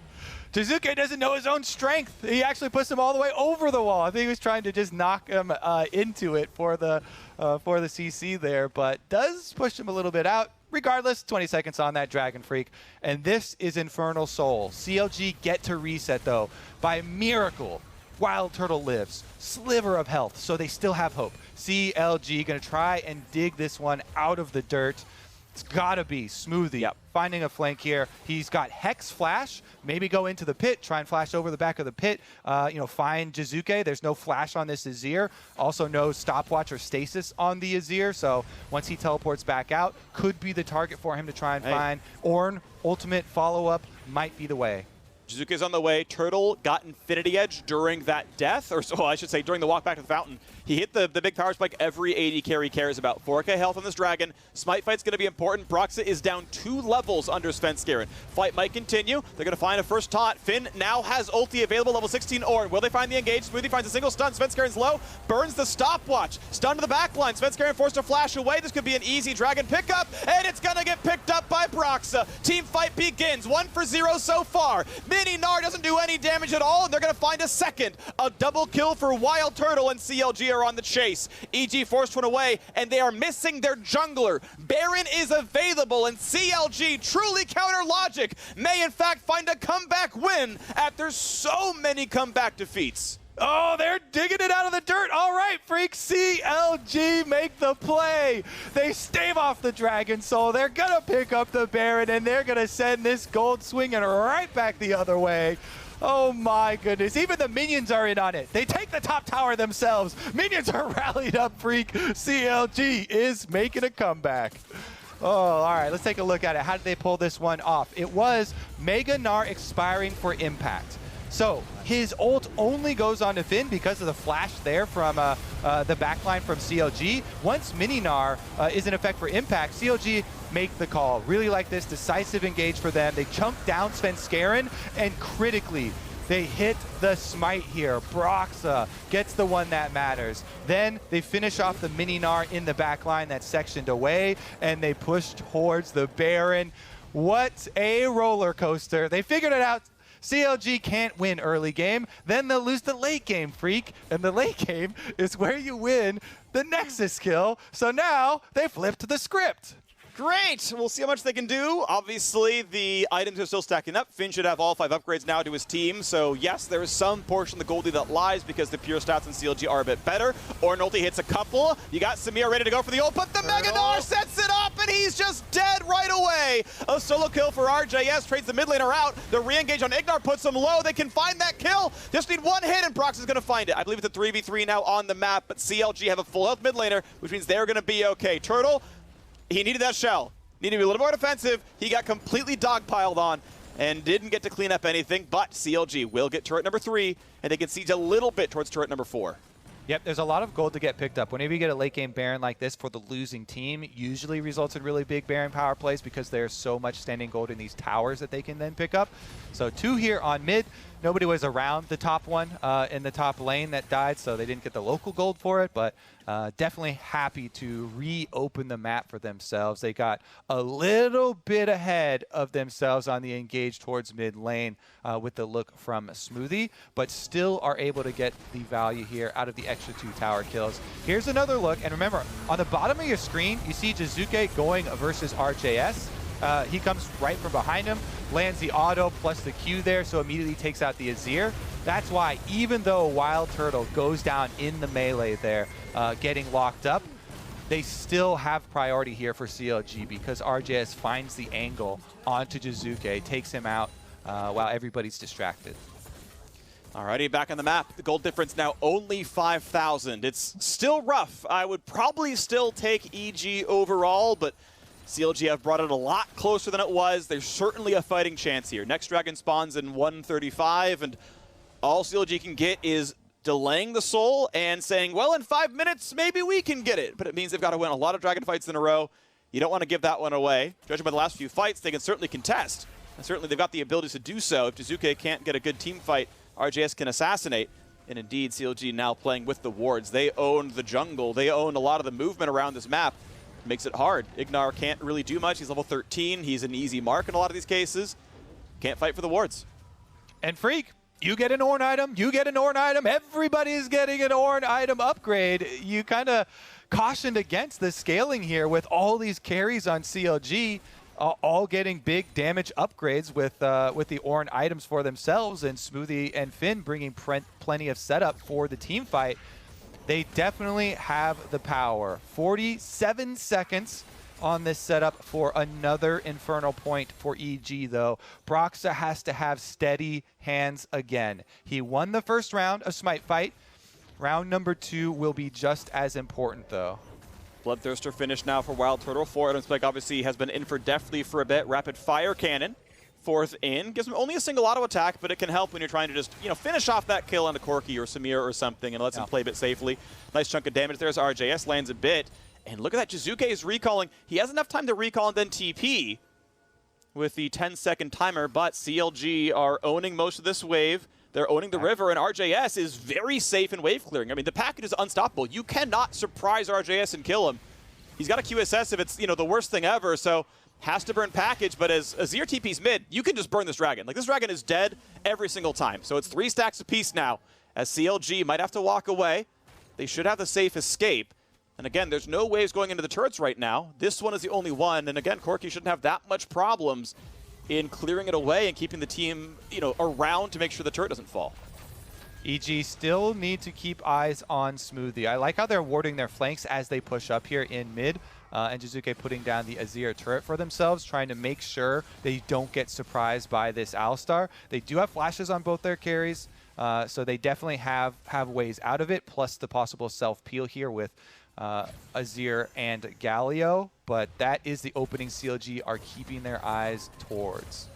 Jizuke doesn't know his own strength. He actually puts him all the way over the wall. I think he was trying to just knock him into it for the CC there, but does push him a little bit out. Regardless, 20 seconds on that Dragon Freak. And this is Infernal Soul. CLG get to reset, though. By miracle, Wild Turtle lives. Sliver of health, so they still have hope. CLG going to try and dig this one out of the dirt. It's got to be Smoothie. Yep. Finding a flank here. He's got Hex Flash. Maybe go into the pit. Try and flash over the back of the pit. Find Jizuke. There's no flash on this Azir. Also no stopwatch or stasis on the Azir. So once he teleports back out, could be the target for him to try and find. Ornn, ultimate follow-up might be the way. Jizuke's on the way. Turtle got Infinity Edge during that death, or so I should say during the walk back to the fountain. He hit the big power spike every AD carry cares about. 4k health on this dragon. Smite fight's going to be important. Broxa is down 2 levels under Svenskeren. Fight might continue. They're going to find a first taunt. Finn now has ulti available, level 16 Ornn. Will they find the engage? Smoothie finds a single stun. Svenskeren's low. Burns the stopwatch. Stun to the back line. Svenskeren forced to flash away. This could be an easy dragon pickup, and it's going to get picked up by Broxa. Team fight begins. 1 for 0 so far. Mini Gnar doesn't do any damage at all, and they're going to find a second. A double kill for Wild Turtle, and CLG are on the chase. EG forced one away, and they are missing their jungler. Baron is available, and CLG, truly counter logic, may in fact find a comeback win after so many comeback defeats. Oh, they're digging it out of the dirt. All right, Freak. CLG make the play. They stave off the Dragon Soul. They're going to pick up the Baron, and they're going to send this gold swinging right back the other way. Oh, my goodness. Even the minions are in on it. They take the top tower themselves. Minions are rallied up, Freak. CLG is making a comeback. Oh, all right. Let's take a look at it. How did they pull this one off? It was Mega Gnar expiring for Impact. So his ult only goes on to Finn because of the flash there from the backline from CLG. Once Mini Gnar is in effect for Impact, CLG make the call. Really like this decisive engage for them. They chunk down Svenskeren, and critically, they hit the smite here. Broxa gets the one that matters. Then they finish off the Mini Gnar in the backline that's sectioned away, and they push towards the Baron. What a roller coaster. They figured it out. CLG can't win early game, then they'll lose the late game, Freak. And the late game is where you win the Nexus kill. So now they flipped the script. Great! We'll see how much they can do. Obviously, the items are still stacking up. Finn should have all 5 upgrades now to his team. So, yes, there is some portion of the Goldie that lies because the pure stats in CLG are a bit better. Ornn ulti hits a couple. You got Samir ready to go for the ult, but the Mega Gnar sets it up, and he's just dead right away. A solo kill for RJS, trades the mid laner out. The re-engage on Ignar puts him low. They can find that kill. Just need one hit, and Brox is going to find it. I believe it's a 3v3 now on the map, but CLG have a full health mid laner, which means they're going to be okay. Turtle, he needed that shell. Needed to be a little more defensive. He got completely dogpiled on and didn't get to clean up anything, but CLG will get turret number 3, and they can siege a little bit towards turret number 4. Yep, there's a lot of gold to get picked up. Whenever you get a late game Baron like this for the losing team, it usually results in really big Baron power plays because there's so much standing gold in these towers that they can then pick up. So 2 here on mid. Nobody was around the top one in the top lane that died, so they didn't get the local gold for it, but definitely happy to reopen the map for themselves. They got a little bit ahead of themselves on the engage towards mid lane with the look from Smoothie, but still are able to get the value here out of the extra 2 tower kills. Here's another look, and remember, on the bottom of your screen, you see Jizuke going versus RJS. he comes right from behind him, lands the auto plus the Q there, so immediately takes out the Azir. That's why, even though Wild Turtle goes down in the melee there, getting locked up, they still have priority here for CLG because RJS finds the angle onto Jizuke, takes him out while everybody's distracted. Alrighty, back on the map. The gold difference now only 5,000. It's still rough. I would probably still take EG overall, but CLG have brought it a lot closer than it was. There's certainly a fighting chance here. Next dragon spawns in 135, and all CLG can get is delaying the soul and saying, well, in 5 minutes, maybe we can get it. But it means they've got to win a lot of dragon fights in a row. You don't want to give that one away. Judging by the last few fights, they can certainly contest. And certainly they've got the abilities to do so. If Jizuke can't get a good team fight, RJS can assassinate. And indeed, CLG now playing with the wards. They own the jungle. They own a lot of the movement around this map. Makes it hard. Ignar can't really do much. He's level 13. He's an easy mark in a lot of these cases. Can't fight for the wards. And Freak, you get an Ornn item, you get an Ornn item, everybody's getting an Ornn item upgrade. You kind of cautioned against the scaling here with all these carries on CLG, all getting big damage upgrades with the Ornn items for themselves, and Smoothie and Finn bringing plenty of setup for the team fight. They definitely have the power. 47 seconds on this setup for another Infernal point for EG, though. Broxa has to have steady hands again. He won the first round of Smite Fight. Round number 2 will be just as important, though. Bloodthirster finished now for Wild Turtle. 4 items spike obviously has been in for deftly for a bit. Rapid Fire Cannon, 4th in. Gives him only a single auto attack, but it can help when you're trying to just, finish off that kill on a Corki or Samir or something, and lets him play a bit safely. Nice chunk of damage there as RJS lands a bit. And look at that, Jizuke is recalling. He has enough time to recall and then TP with the 10-second timer, but CLG are owning most of this wave. They're owning the river, and RJS is very safe in wave clearing. I mean, the package is unstoppable. You cannot surprise RJS and kill him. He's got a QSS if it's, the worst thing ever, so has to burn package, but as Azir TP's mid, you can just burn this dragon. Like, this dragon is dead every single time. So it's 3 stacks apiece now, as CLG might have to walk away. They should have the safe escape. And again, there's no waves going into the turrets right now. This one is the only one. And again, Corki shouldn't have that much problems in clearing it away and keeping the team, around to make sure the turret doesn't fall. EG still need to keep eyes on Smoothie. I like how they're warding their flanks as they push up here in mid. And Jizuke putting down the Azir turret for themselves, trying to make sure they don't get surprised by this Alistar. They do have flashes on both their carries, so they definitely have ways out of it, plus the possible self-peel here with Azir and Galio, but that is the opening CLG are keeping their eyes towards.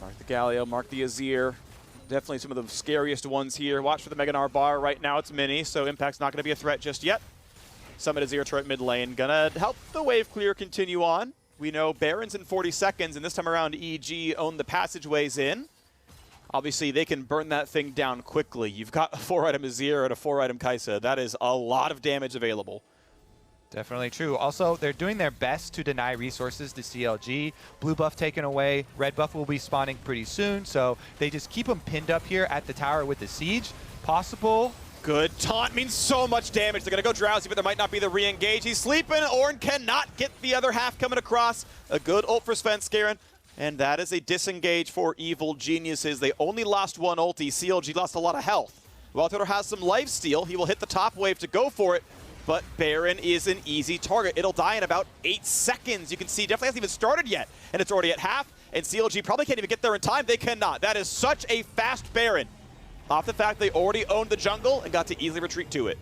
Mark the Galio, mark the Azir. Definitely some of the scariest ones here. Watch for the Mega Gnar bar. Right now it's mini, so Impact's not going to be a threat just yet. Summit Azir turret mid lane. Gonna help the wave clear continue on. We know Baron's in 40 seconds, and this time around EG own the passageways in. Obviously, they can burn that thing down quickly. You've got a 4-item Azir and a 4-item Kai'Sa. That is a lot of damage available. Definitely true. Also, they're doing their best to deny resources to CLG. Blue buff taken away. Red buff will be spawning pretty soon, so they just keep them pinned up here at the tower with the siege. Possible. Good taunt means so much damage. They're going to go Drowsy, but there might not be the re-engage. He's sleeping. Ornn cannot get the other half coming across. A good ult for Svenskeren. And that is a disengage for Evil Geniuses. They only lost 1 ulti. CLG lost a lot of health. Wild Turtle has some lifesteal. He will hit the top wave to go for it. But Baron is an easy target. It'll die in about 8 seconds. You can see definitely hasn't even started yet. And it's already at half. And CLG probably can't even get there in time. They cannot. That is such a fast Baron. Off the fact they already owned the jungle and got to easily retreat to it.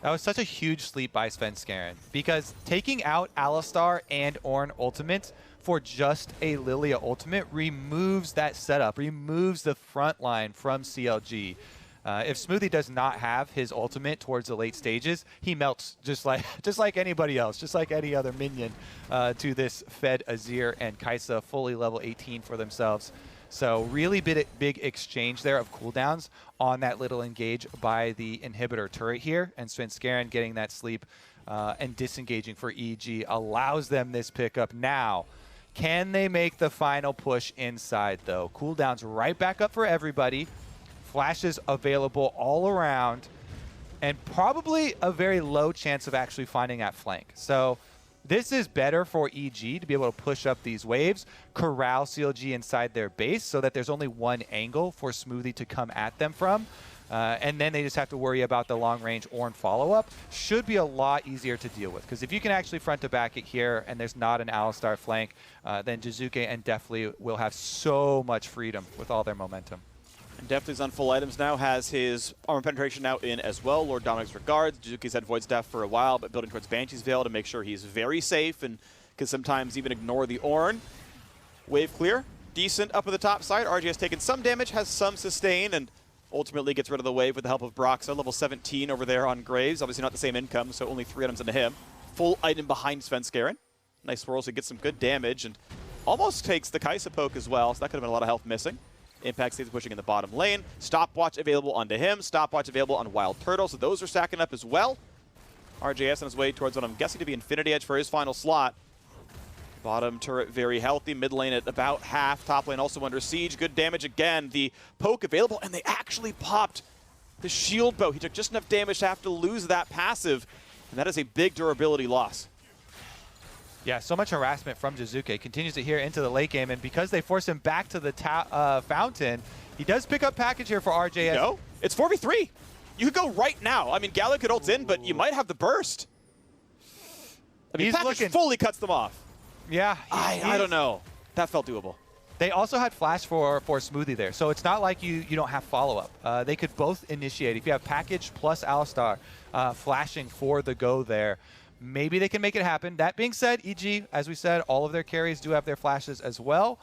That was such a huge sleep by Svenskeren, because taking out Alistar and Ornn ultimate for just a Lilia ultimate removes that setup, removes the front line from CLG. If Smoothie does not have his ultimate towards the late stages, he melts just like anybody else, just like any other minion to this fed Azir and Kai'Sa, fully level 18 for themselves. So really big exchange there of cooldowns on that little engage by the inhibitor turret here, and Svenskeren getting that sleep and disengaging for EG allows them this pickup now. Can they make the final push inside, though? Cooldowns right back up for everybody. Flashes available all around. And probably a very low chance of actually finding that flank. So This is better for EG to be able to push up these waves, corral CLG inside their base so that there's only one angle for Smoothie to come at them from. And then they just have to worry about the long-range Ornn follow-up. Should be a lot easier to deal with, because if you can actually front-to-back it here and there's not an Alistar flank, then Jizuke and Deftly will have so much freedom with all their momentum. And Deftly's on full items now, has his armor penetration now in as well. Lord Dominic's regards. Jizuke's had Void Staff for a while, but building towards Banshee's Veil to make sure he's very safe and can sometimes even ignore the Ornn. Wave clear. Decent up at the top side. RG has taken some damage, has some sustain, and ultimately gets rid of the wave with the help of Broxah, level 17 over there on Graves. Obviously not the same income, so only 3 items into him. Full item behind Svenskeren. Nice swirl, so he gets some good damage, and almost takes the Kaisa poke as well, so that could have been a lot of health missing. Impact stays pushing in the bottom lane. Stopwatch available onto him. Stopwatch available on Wild Turtle, so those are stacking up as well. RJS on his way towards what I'm guessing to be Infinity Edge for his final slot. Bottom turret very healthy. Mid lane at about half. Top lane also under siege. Good damage again. The poke available, and they actually popped the shield bow. He took just enough damage to have to lose that passive, and that is a big durability loss. Yeah, so much harassment from Jizuke. Continues to hear into the late game, and because they force him back to the fountain, he does pick up package here for RJS. No, it's 4v3. You could go right now. I mean, Gala could ult in, but you might have the burst. I mean, package fully cuts them off. Yeah. I don't know. That felt doable. They also had flash for Smoothie there, so it's not like you don't have follow-up. They could both initiate. If you have package plus Alistar flashing for the go there, maybe they can make it happen. That being said, EG, as we said, all of their carries do have their flashes as well,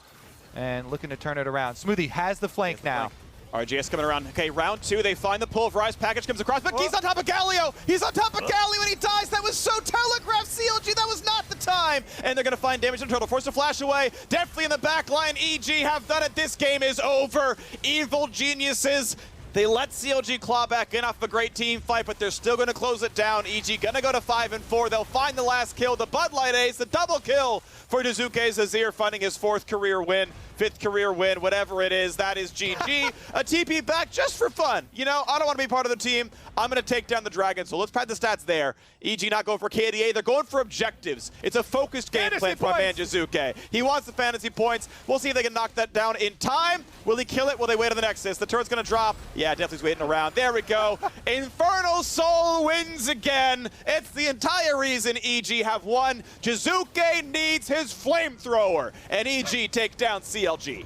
and looking to turn it around. Smoothie has the flank now. RGS coming around. Okay, round 2, they find the pulverized package comes across, but he's on top of Galio! He's on top of Galio and he dies! That was so telegraphed, CLG! That was not the time! And they're gonna find damage in turtle, force to flash away. Deftly in the back line, EG have done it. This game is over. Evil geniuses. They let CLG claw back in off a great team fight, but they're still going to close it down. EG going to go to 5-4. They'll find the last kill. The Bud Light Ace, the double kill for Daisuke Zazir, finding his 4th career win, 5th career win, whatever it is. That is GG. A TP back just for fun. You know, I don't want to be part of the team. I'm going to take down the Dragon, so let's pad the stats there. EG not going for KDA. They're going for objectives. It's a focused game plan for my man Jizuke. He wants the fantasy points. We'll see if they can knock that down in time. Will he kill it? Will they wait on the Nexus? The turret's going to drop. Yeah, definitely waiting around. There we go. Infernal Soul wins again. It's the entire reason EG have won. Jizuke needs his flamethrower, and EG take down CLG.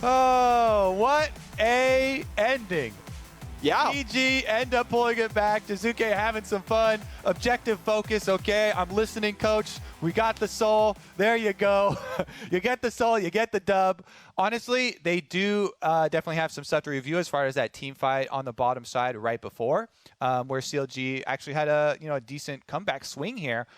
Oh, what a ending. Yeah. EG end up pulling it back. Jizuke having some fun. Objective focus. Okay, I'm listening, coach. We got the soul. There you go. You get the soul, you get the dub. Honestly, they do definitely have some stuff to review as far as that team fight on the bottom side right before, where CLG actually had a decent comeback swing here.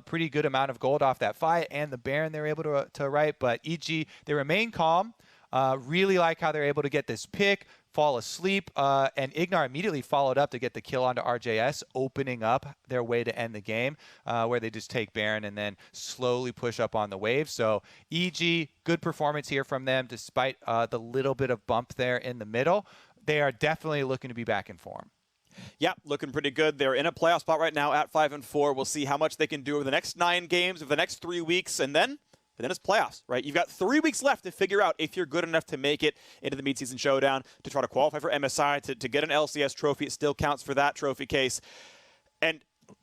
Pretty good amount of gold off that fight, and the Baron they were able to right. But EG, they remain calm. Really like how they're able to get this pick, fall asleep, and Ignar immediately followed up to get the kill onto RJS, opening up their way to end the game, where they just take Baron and then slowly push up on the wave. So EG, good performance here from them, despite the little bit of bump there in the middle. They are definitely looking to be back in form. Yeah, looking pretty good. They're in a playoff spot right now at 5-4. We'll see how much they can do over the next 9 games, over the next 3 weeks, and then it's playoffs, right? You've got 3 weeks left to figure out if you're good enough to make it into the Mid-Season Showdown, to try to qualify for MSI, to get an LCS trophy. It still counts for that trophy case. And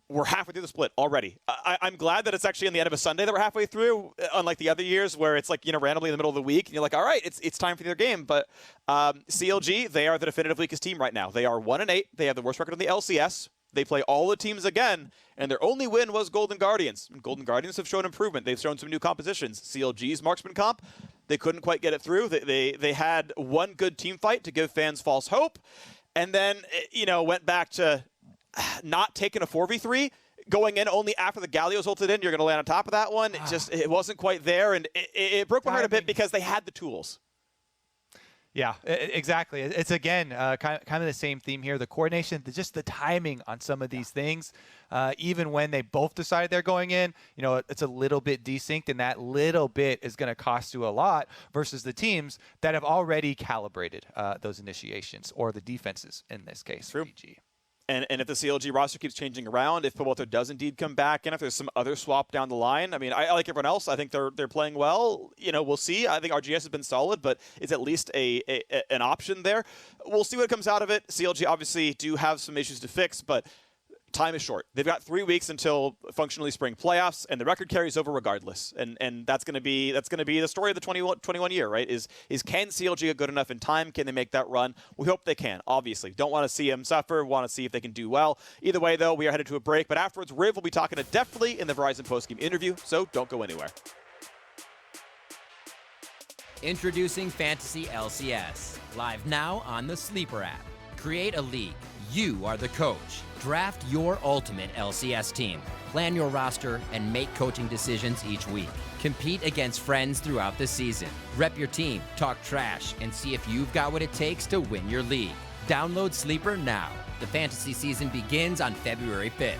we're halfway through the split already. I'm glad that it's actually on the end of a Sunday that we're halfway through, unlike the other years where it's like, randomly in the middle of the week, and you're like, all right, it's time for their game. But CLG, they are the definitive weakest team right now. They are 1-8. They have the worst record in the LCS. They play all the teams again, and their only win was Golden Guardians. And Golden Guardians have shown improvement. They've shown some new compositions. CLG's marksman comp, they couldn't quite get it through. They had one good team fight to give fans false hope, and then, went back to not taking a 4v3, going in only after the Galio's ulted in. You're going to land on top of that one. It wasn't quite there, and it broke my heart a bit because they had the tools. Yeah, exactly. It's, again, kind of the same theme here. The coordination, just the timing on some of these things, even when they both decide they're going in, it's a little bit desynced, and that little bit is going to cost you a lot versus the teams that have already calibrated those initiations, or the defenses in this case. True. GG. And if the CLG roster keeps changing around, if Pivotal does indeed come back, and if there's some other swap down the line, I mean, I like everyone else. I think they're playing well. You know, we'll see. I think RGS has been solid, but it's at least an option there. We'll see what comes out of it. CLG obviously do have some issues to fix, but time is short. They've got 3 weeks until functionally spring playoffs, and the record carries over regardless. And that's going to be the story of the 21 year, right? Is can CLG get good enough in time? Can they make that run? We hope they can. Obviously, don't want to see them suffer. Want to see if they can do well. Either way, though, we are headed to a break. But afterwards, Riv will be talking to Deftly in the Verizon postgame interview. So don't go anywhere. Introducing Fantasy LCS, live now on the Sleeper app. Create a league. You are the coach. Draft your ultimate LCS team. Plan your roster and make coaching decisions each week. Compete against friends throughout the season. Rep your team, talk trash, and see if you've got what it takes to win your league. Download Sleeper now. The fantasy season begins on February 5th.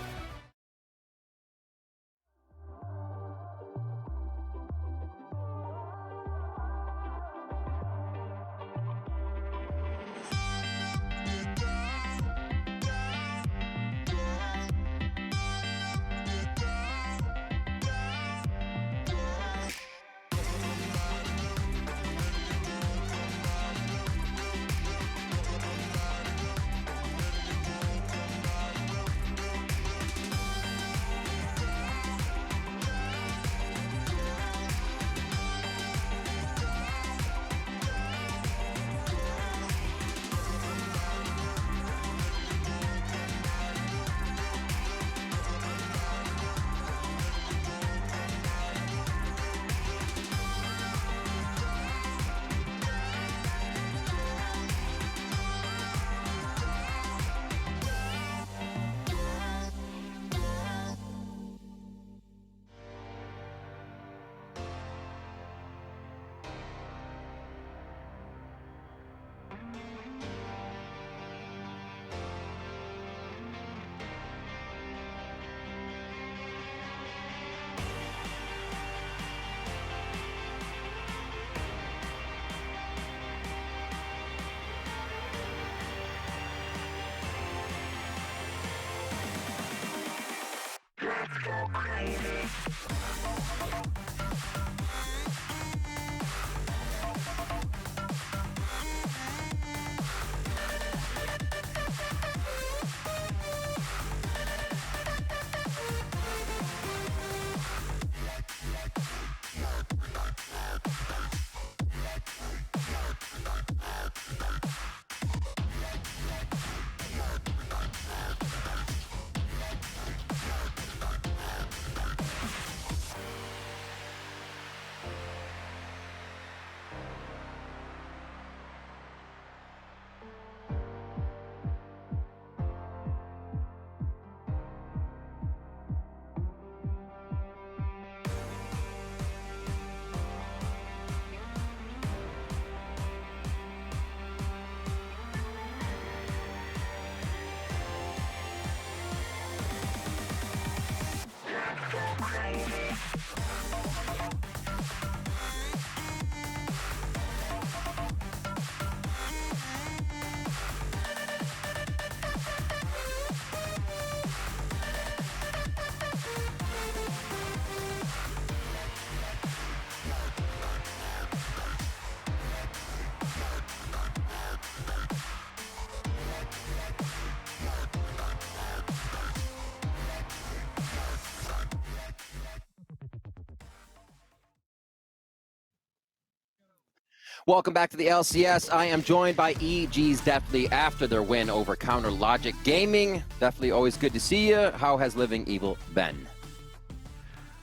Welcome back to the LCS. I am joined by EG's Deftly after their win over Counter Logic Gaming. Deftly, always good to see you. How has Living Evil been?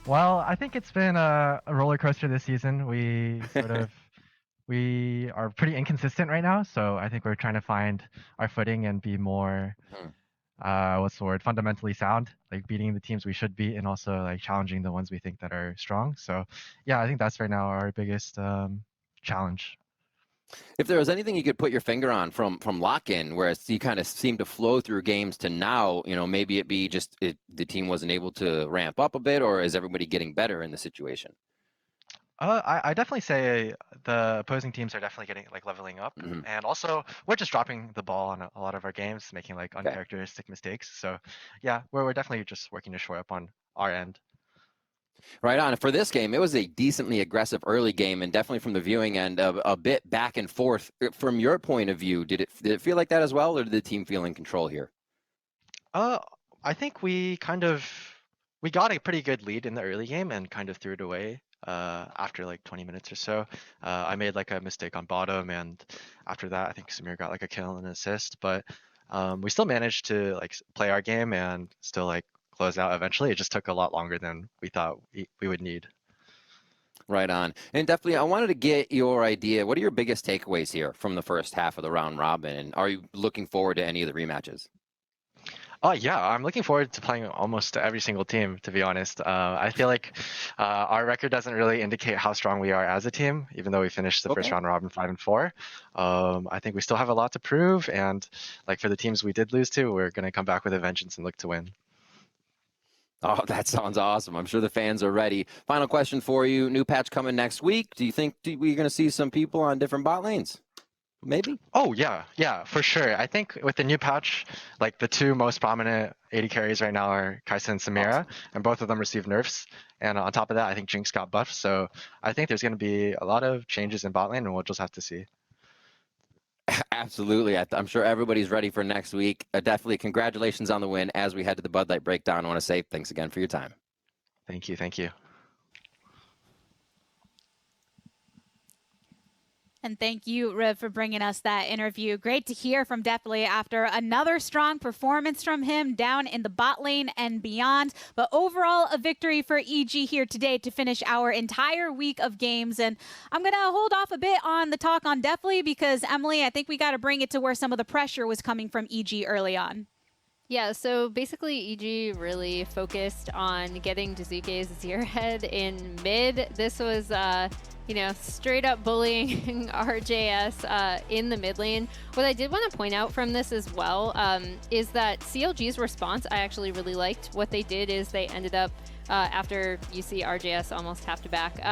Well, I think it's been a roller coaster this season. We we are pretty inconsistent right now, so I think we're trying to find our footing and be more what's the word, fundamentally sound, like beating the teams we should beat and also like challenging the ones we think that are strong. So yeah, I think that's right now our biggest challenge. If there was anything you could put your finger on from lock-in, where you kind of seem to flow through games to now, you know, maybe it be just the team wasn't able to ramp up a bit, or is everybody getting better in the situation? I definitely say the opposing teams are definitely getting like leveling up, and also we're just dropping the ball on a lot of our games, making like Okay. uncharacteristic mistakes. So yeah, we're definitely just working to shore up on our end. Right on. For this game, it was a decently aggressive early game, and definitely from the viewing end, a bit back and forth. From your point of view, did it feel like that as well, or did the team feel in control here? I think we got a pretty good lead in the early game and kind of threw it away after like 20 minutes or so. I made like a mistake on bottom, and after that, I think Samir got like a kill and an assist. But we still managed to like play our game and still like close out eventually. It just took a lot longer than we thought we would need. Right on. And definitely, I wanted to get your idea. What are your biggest takeaways here from the first half of the round robin? And are you looking forward to any of the rematches? Oh yeah, I'm looking forward to playing almost every single team, to be honest. I feel like our record doesn't really indicate how strong we are as a team, even though we finished the first round robin 5-4. I think we still have a lot to prove, and like for the teams we did lose to, we're going to come back with a vengeance and look to win. Oh, that sounds awesome. I'm sure the fans are ready. Final question for you. New patch coming next week. Do you think we're going to see some people on different bot lanes? Maybe? Oh, yeah, for sure. I think with the new patch, like the two most prominent AD carries right now are Kai'Sa and Samira, and both of them received nerfs. And on top of that, I think Jinx got buffed. So I think there's going to be a lot of changes in bot lane, and we'll just have to see. Absolutely. I'm sure everybody's ready for next week. Definitely congratulations on the win as we head to the Bud Light breakdown. I want to say thanks again for your time. Thank you. Thank you. And thank you, Riv, for bringing us that interview. Great to hear from Deathly after another strong performance from him down in the bot lane and beyond. But overall, a victory for EG here today to finish our entire week of games. And I'm going to hold off a bit on the talk on Deathly because, Emily, I think we got to bring it to where some of the pressure was coming from EG early on. Yeah, so basically EG really focused on getting Daisuke's Azir head in mid. This was, you know, straight up bullying RJS in the mid lane. What I did want to point out from this as well is that CLG's response I actually really liked. What they did is they ended up, after you see RJS almost have to back,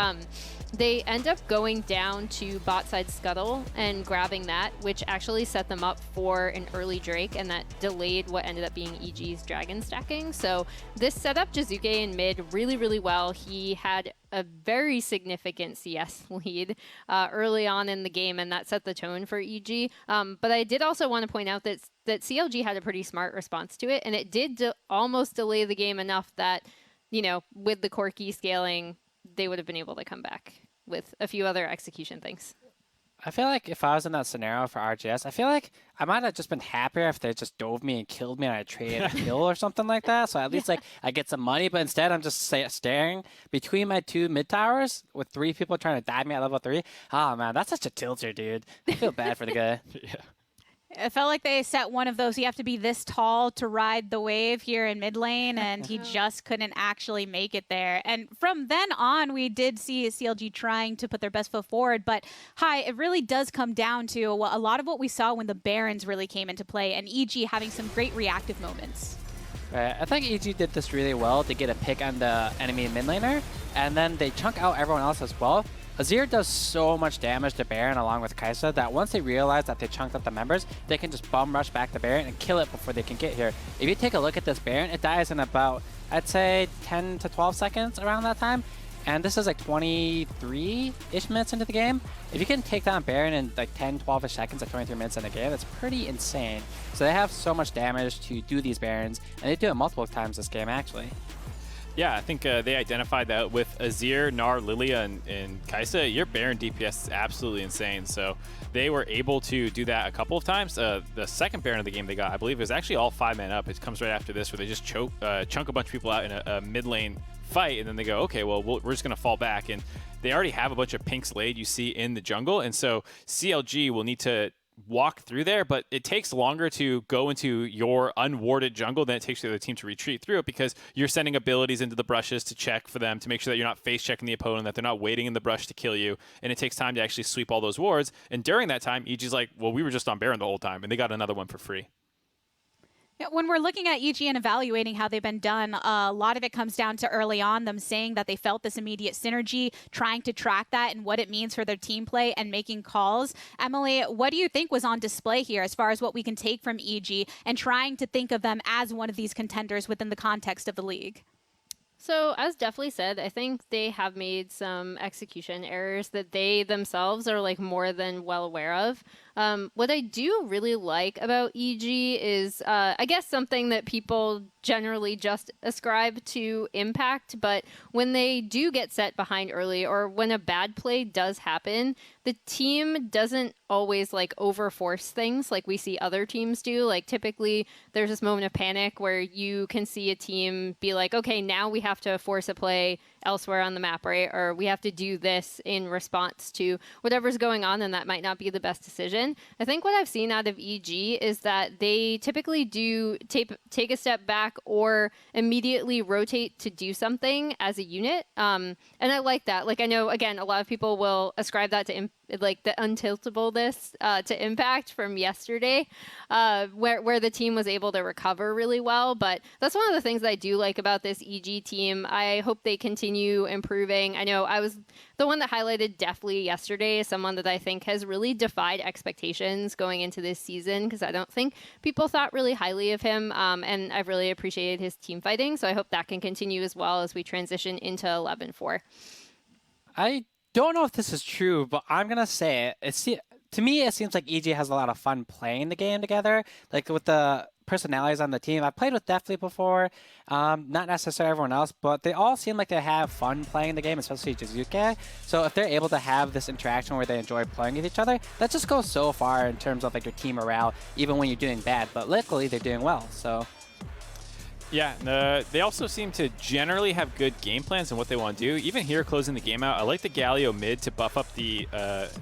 they end up going down to bot side scuttle and grabbing that, which actually set them up for an early Drake, and that delayed what ended up being EG's dragon stacking. So this set up Daisuke in mid really, really well. He had a very significant CS lead early on in the game, and that set the tone for EG. But I did also want to point out that CLG had a pretty smart response to it, and it did almost delay the game enough that, you know, with the Corki scaling, they would have been able to come back with a few other execution things. I feel like if I was in that scenario for RGS, I feel like I might have just been happier if they just dove me and killed me and I traded a kill or something like that. So at least like I get some money, but instead I'm just staring between my two mid towers with 3 people trying to dive me at level 3. Oh man, that's such a tilter, dude. I feel bad for the guy. Yeah. It felt like they set one of those, you have to be this tall to ride the wave here in mid lane, and he just couldn't actually make it there. And from then on, we did see CLG trying to put their best foot forward. But, it really does come down to a lot of what we saw when the Barons really came into play, and EG having some great reactive moments. Right. I think EG did this really well to get a pick on the enemy mid laner, and then they chunk out everyone else as well. Azir does so much damage to Baron along with Kai'Sa that once they realize that they chunked up the members, they can just bum rush back to Baron and kill it before they can get here. If you take a look at this Baron, it dies in about, I'd say, 10 to 12 seconds around that time. And this is like 23-ish minutes into the game. If you can take down Baron in like 10, 12-ish seconds at 23 minutes in the game, that's pretty insane. So they have so much damage to do these Barons, and they do it multiple times this game, actually. Yeah, I think they identified that with Azir, Gnar, Lilia, and Kai'Sa, your Baron DPS is absolutely insane. So they were able to do that a couple of times. The second Baron of the game they got, I believe, is actually all 5-man up. It comes right after this, where they just chunk a bunch of people out in a mid lane fight, and then they go, okay, well, we're just going to fall back. And they already have a bunch of pinks laid you see in the jungle, and so CLG will need to walk through there, but it takes longer to go into your unwarded jungle than it takes the other team to retreat through it, because you're sending abilities into the brushes to check for them, to make sure that you're not face checking the opponent, that they're not waiting in the brush to kill you, and it takes time to actually sweep all those wards. And during that time, EG's like, well, we were just on Baron the whole time, and they got another one for free. Yeah, when we're looking at EG and evaluating how they've been done, a lot of it comes down to early on them saying that they felt this immediate synergy, trying to track that and what it means for their team play and making calls. Emily, what do you think was on display here as far as what we can take from EG and trying to think of them as one of these contenders within the context of the league? So, as Definitely said, I think they have made some execution errors that they themselves are like more than well aware of. What I do really like about EG is, I guess, something that people generally just ascribe to impact, but when they do get set behind early or when a bad play does happen, the team doesn't always like overforce things like we see other teams do. Like typically there's this moment of panic where you can see a team be like, okay, now we have to force a play elsewhere on the map, right? Or we have to do this in response to whatever's going on, and that might not be the best decision. I think what I've seen out of EG is that they typically do take a step back or immediately rotate to do something as a unit. And I like that. Like I know, again, a lot of people will ascribe that to like the untiltableness to impact from yesterday, where the team was able to recover really well. But that's one of the things that I do like about this EG team. I hope they continue improving. I know I was the one that highlighted Deftly yesterday as someone that I think has really defied expectations going into this season because I don't think people thought really highly of him. And I've really appreciated his team fighting. So I hope that can continue as well as we transition into 11-4. I don't know if this is true, but I'm going to say it. To me, it seems like EG has a lot of fun playing the game together. Like with the personalities on the team. I've played with Deftly before, not necessarily everyone else, but they all seem like they have fun playing the game, especially Jizuke. So if they're able to have this interaction where they enjoy playing with each other, that just goes so far in terms of like your team morale, even when you're doing bad. But luckily, they're doing well. So. Yeah, they also seem to generally have good game plans and what they want to do. Even here, closing the game out, I like the Galio mid to buff up the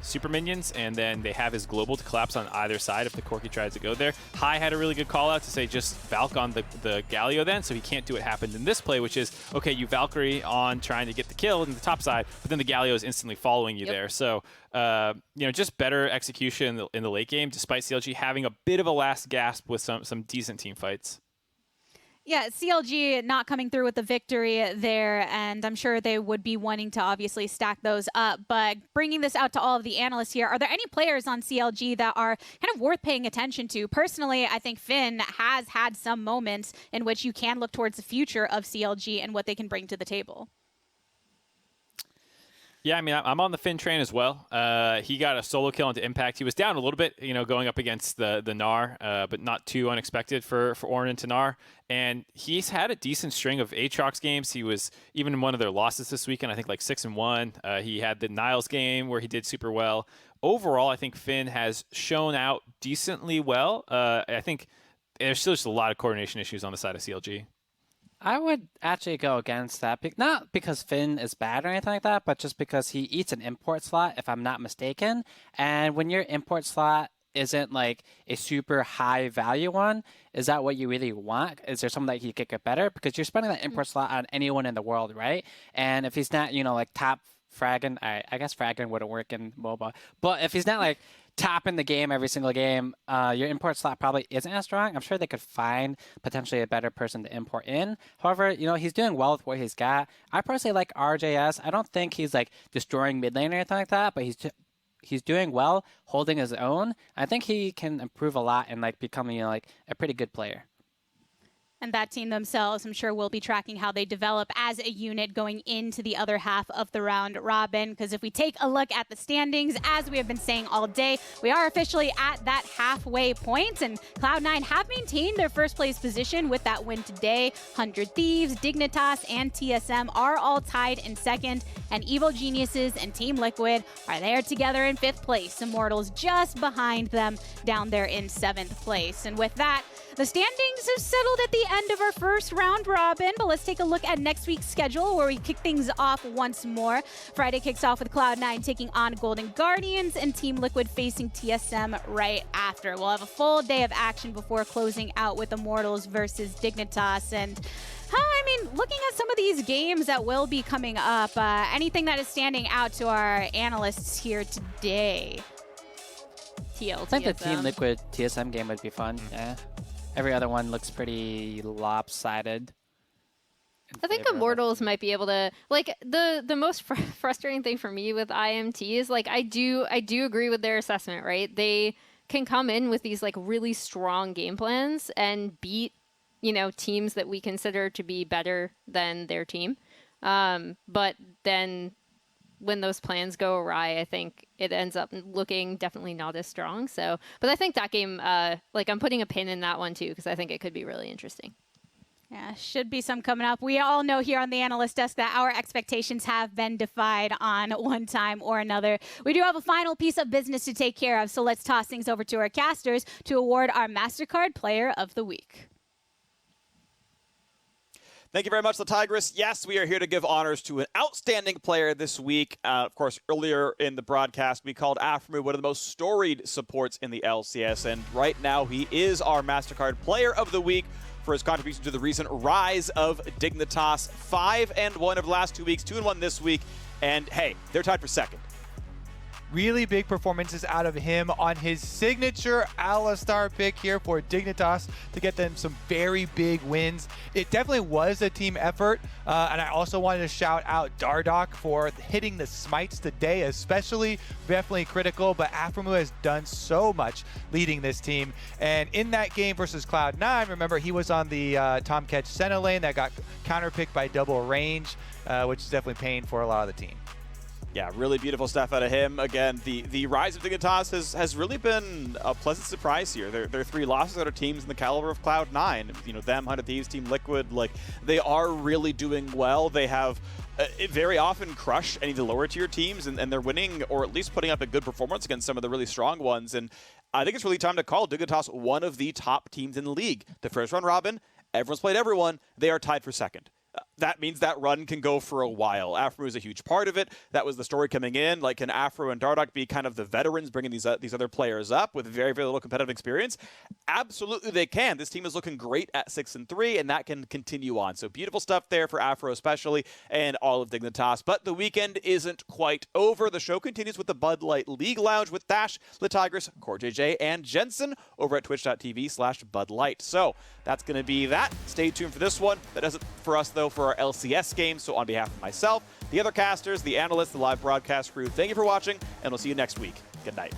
super minions, and then they have his global to collapse on either side if the Corki tries to go there. Hai had a really good call out to say just Valk on the Galio then, so he can't do what happened in this play, which is, okay, you Valkyrie on trying to get the kill in the top side, but then the Galio is instantly following you there. So, you know, just better execution in the late game, despite CLG having a bit of a last gasp with some decent team fights. Yeah, CLG not coming through with the victory there, and I'm sure they would be wanting to obviously stack those up. But bringing this out to all of the analysts here, are there any players on CLG that are kind of worth paying attention to? Personally, I think Finn has had some moments in which you can look towards the future of CLG and what they can bring to the table. Yeah, I mean, I'm on the Finn train as well. He got a solo kill into Impact. He was down a little bit, you know, going up against the Gnar, but not too unexpected for Ornn to Gnar. And he's had a decent string of Aatrox games. He was even in one of their losses this weekend, I think like 6-1. He had the Niles game where he did super well. Overall, I think Finn has shown out decently well. I think there's still just a lot of coordination issues on the side of CLG. I would actually go against that, not because Finn is bad or anything like that, but just because he eats an import slot, if I'm not mistaken. And when your import slot isn't like a super high value one, is that what you really want? Is there something that he could get better? Because you're spending that import slot on anyone in the world, right? And if he's not, you know, like top fragging, I guess fragging wouldn't work in MOBA, but if he's not like top in the game every single game, your import slot probably isn't as strong. I'm sure they could find potentially a better person to import in. However, you know, he's doing well with what he's got. I personally like RJS. I don't think he's like destroying mid lane or anything like that, but he's doing well, holding his own. I think he can improve a lot and like becoming, you know, like a pretty good player. And that team themselves, I'm sure, will be tracking how they develop as a unit going into the other half of the round robin. Because if we take a look at the standings, as we have been saying all day, we are officially at that halfway point. And Cloud9 have maintained their first place position with that win today. 100 Thieves, Dignitas, and TSM are all tied in second. And Evil Geniuses and Team Liquid are there together in fifth place. Immortals just behind them down there in seventh place. And with that, the standings have settled at the end of our first round robin, but let's take a look at next week's schedule where we kick things off once more. Friday kicks off with Cloud9 taking on Golden Guardians and Team Liquid facing TSM right after. We'll have a full day of action before closing out with Immortals versus Dignitas. And I mean, looking at some of these games that will be coming up, anything that is standing out to our analysts here today? I think the Team Liquid TSM game would be fun, yeah. Every other one looks pretty lopsided. I think Immortals might be able to, like, the most frustrating thing for me with IMT is, like, I do agree with their assessment, right? They can come in with these, like, really strong game plans and beat, you know, teams that we consider to be better than their team. But then when those plans go awry, I think it ends up looking definitely not as strong. So, but I think that game, like, I'm putting a pin in that one too, because I think it could be really interesting. Yeah, should be some coming up. We all know here on the analyst desk that our expectations have been defied on one time or another. We do have a final piece of business to take care of, so let's toss things over to our casters to award our MasterCard Player of the Week. Thank you very much, the Tigress. Yes, we are here to give honors to an outstanding player this week. Of course, earlier in the broadcast, we called Aphromoo one of the most storied supports in the LCS, and right now he is our MasterCard Player of the Week for his contribution to the recent rise of Dignitas. 5-1 over the last 2 weeks, 2-1 this week, and hey, they're tied for second. Really big performances out of him on his signature Alistar pick here for Dignitas to get them some very big wins. It definitely was a team effort, and I also wanted to shout out Dardoch for hitting the smites today, especially definitely critical, but Aphromoo has done so much leading this team. And in that game versus Cloud9, remember he was on the Tomcatch center lane that got counterpicked by double range, which is definitely pain for a lot of the team. Yeah, really beautiful stuff out of him. Again, the rise of Dignitas has really been a pleasant surprise here. Their 3 losses out of teams in the caliber of Cloud9. You know, them, 100 Thieves, Team Liquid, like, they are really doing well. They have very often crush any of the lower tier teams, and they're winning, or at least putting up a good performance against some of the really strong ones. And I think it's really time to call Dignitas one of the top teams in the league. The first round robin, everyone's played everyone. They are tied for second. That means that run can go for a while. Aphromoo is a huge part of it. That was the story coming in. Like, can Aphro and Dardoch be kind of the veterans bringing these other players up with very, very little competitive experience? Absolutely they can. This team is looking great at 6-3, and that can continue on. So beautiful stuff there for Aphro especially, and all of Dignitas. But the weekend isn't quite over. The show continues with the Bud Light League Lounge with Dash, the Tigers, CoreJJ, and Jensen over at twitch.tv/BudLight. So that's going to be that. Stay tuned for this one. That does it for us, though, for our LCS game. So on behalf of myself, the other casters, the analysts, the live broadcast crew, thank you for watching, and we'll see you next week. Good night.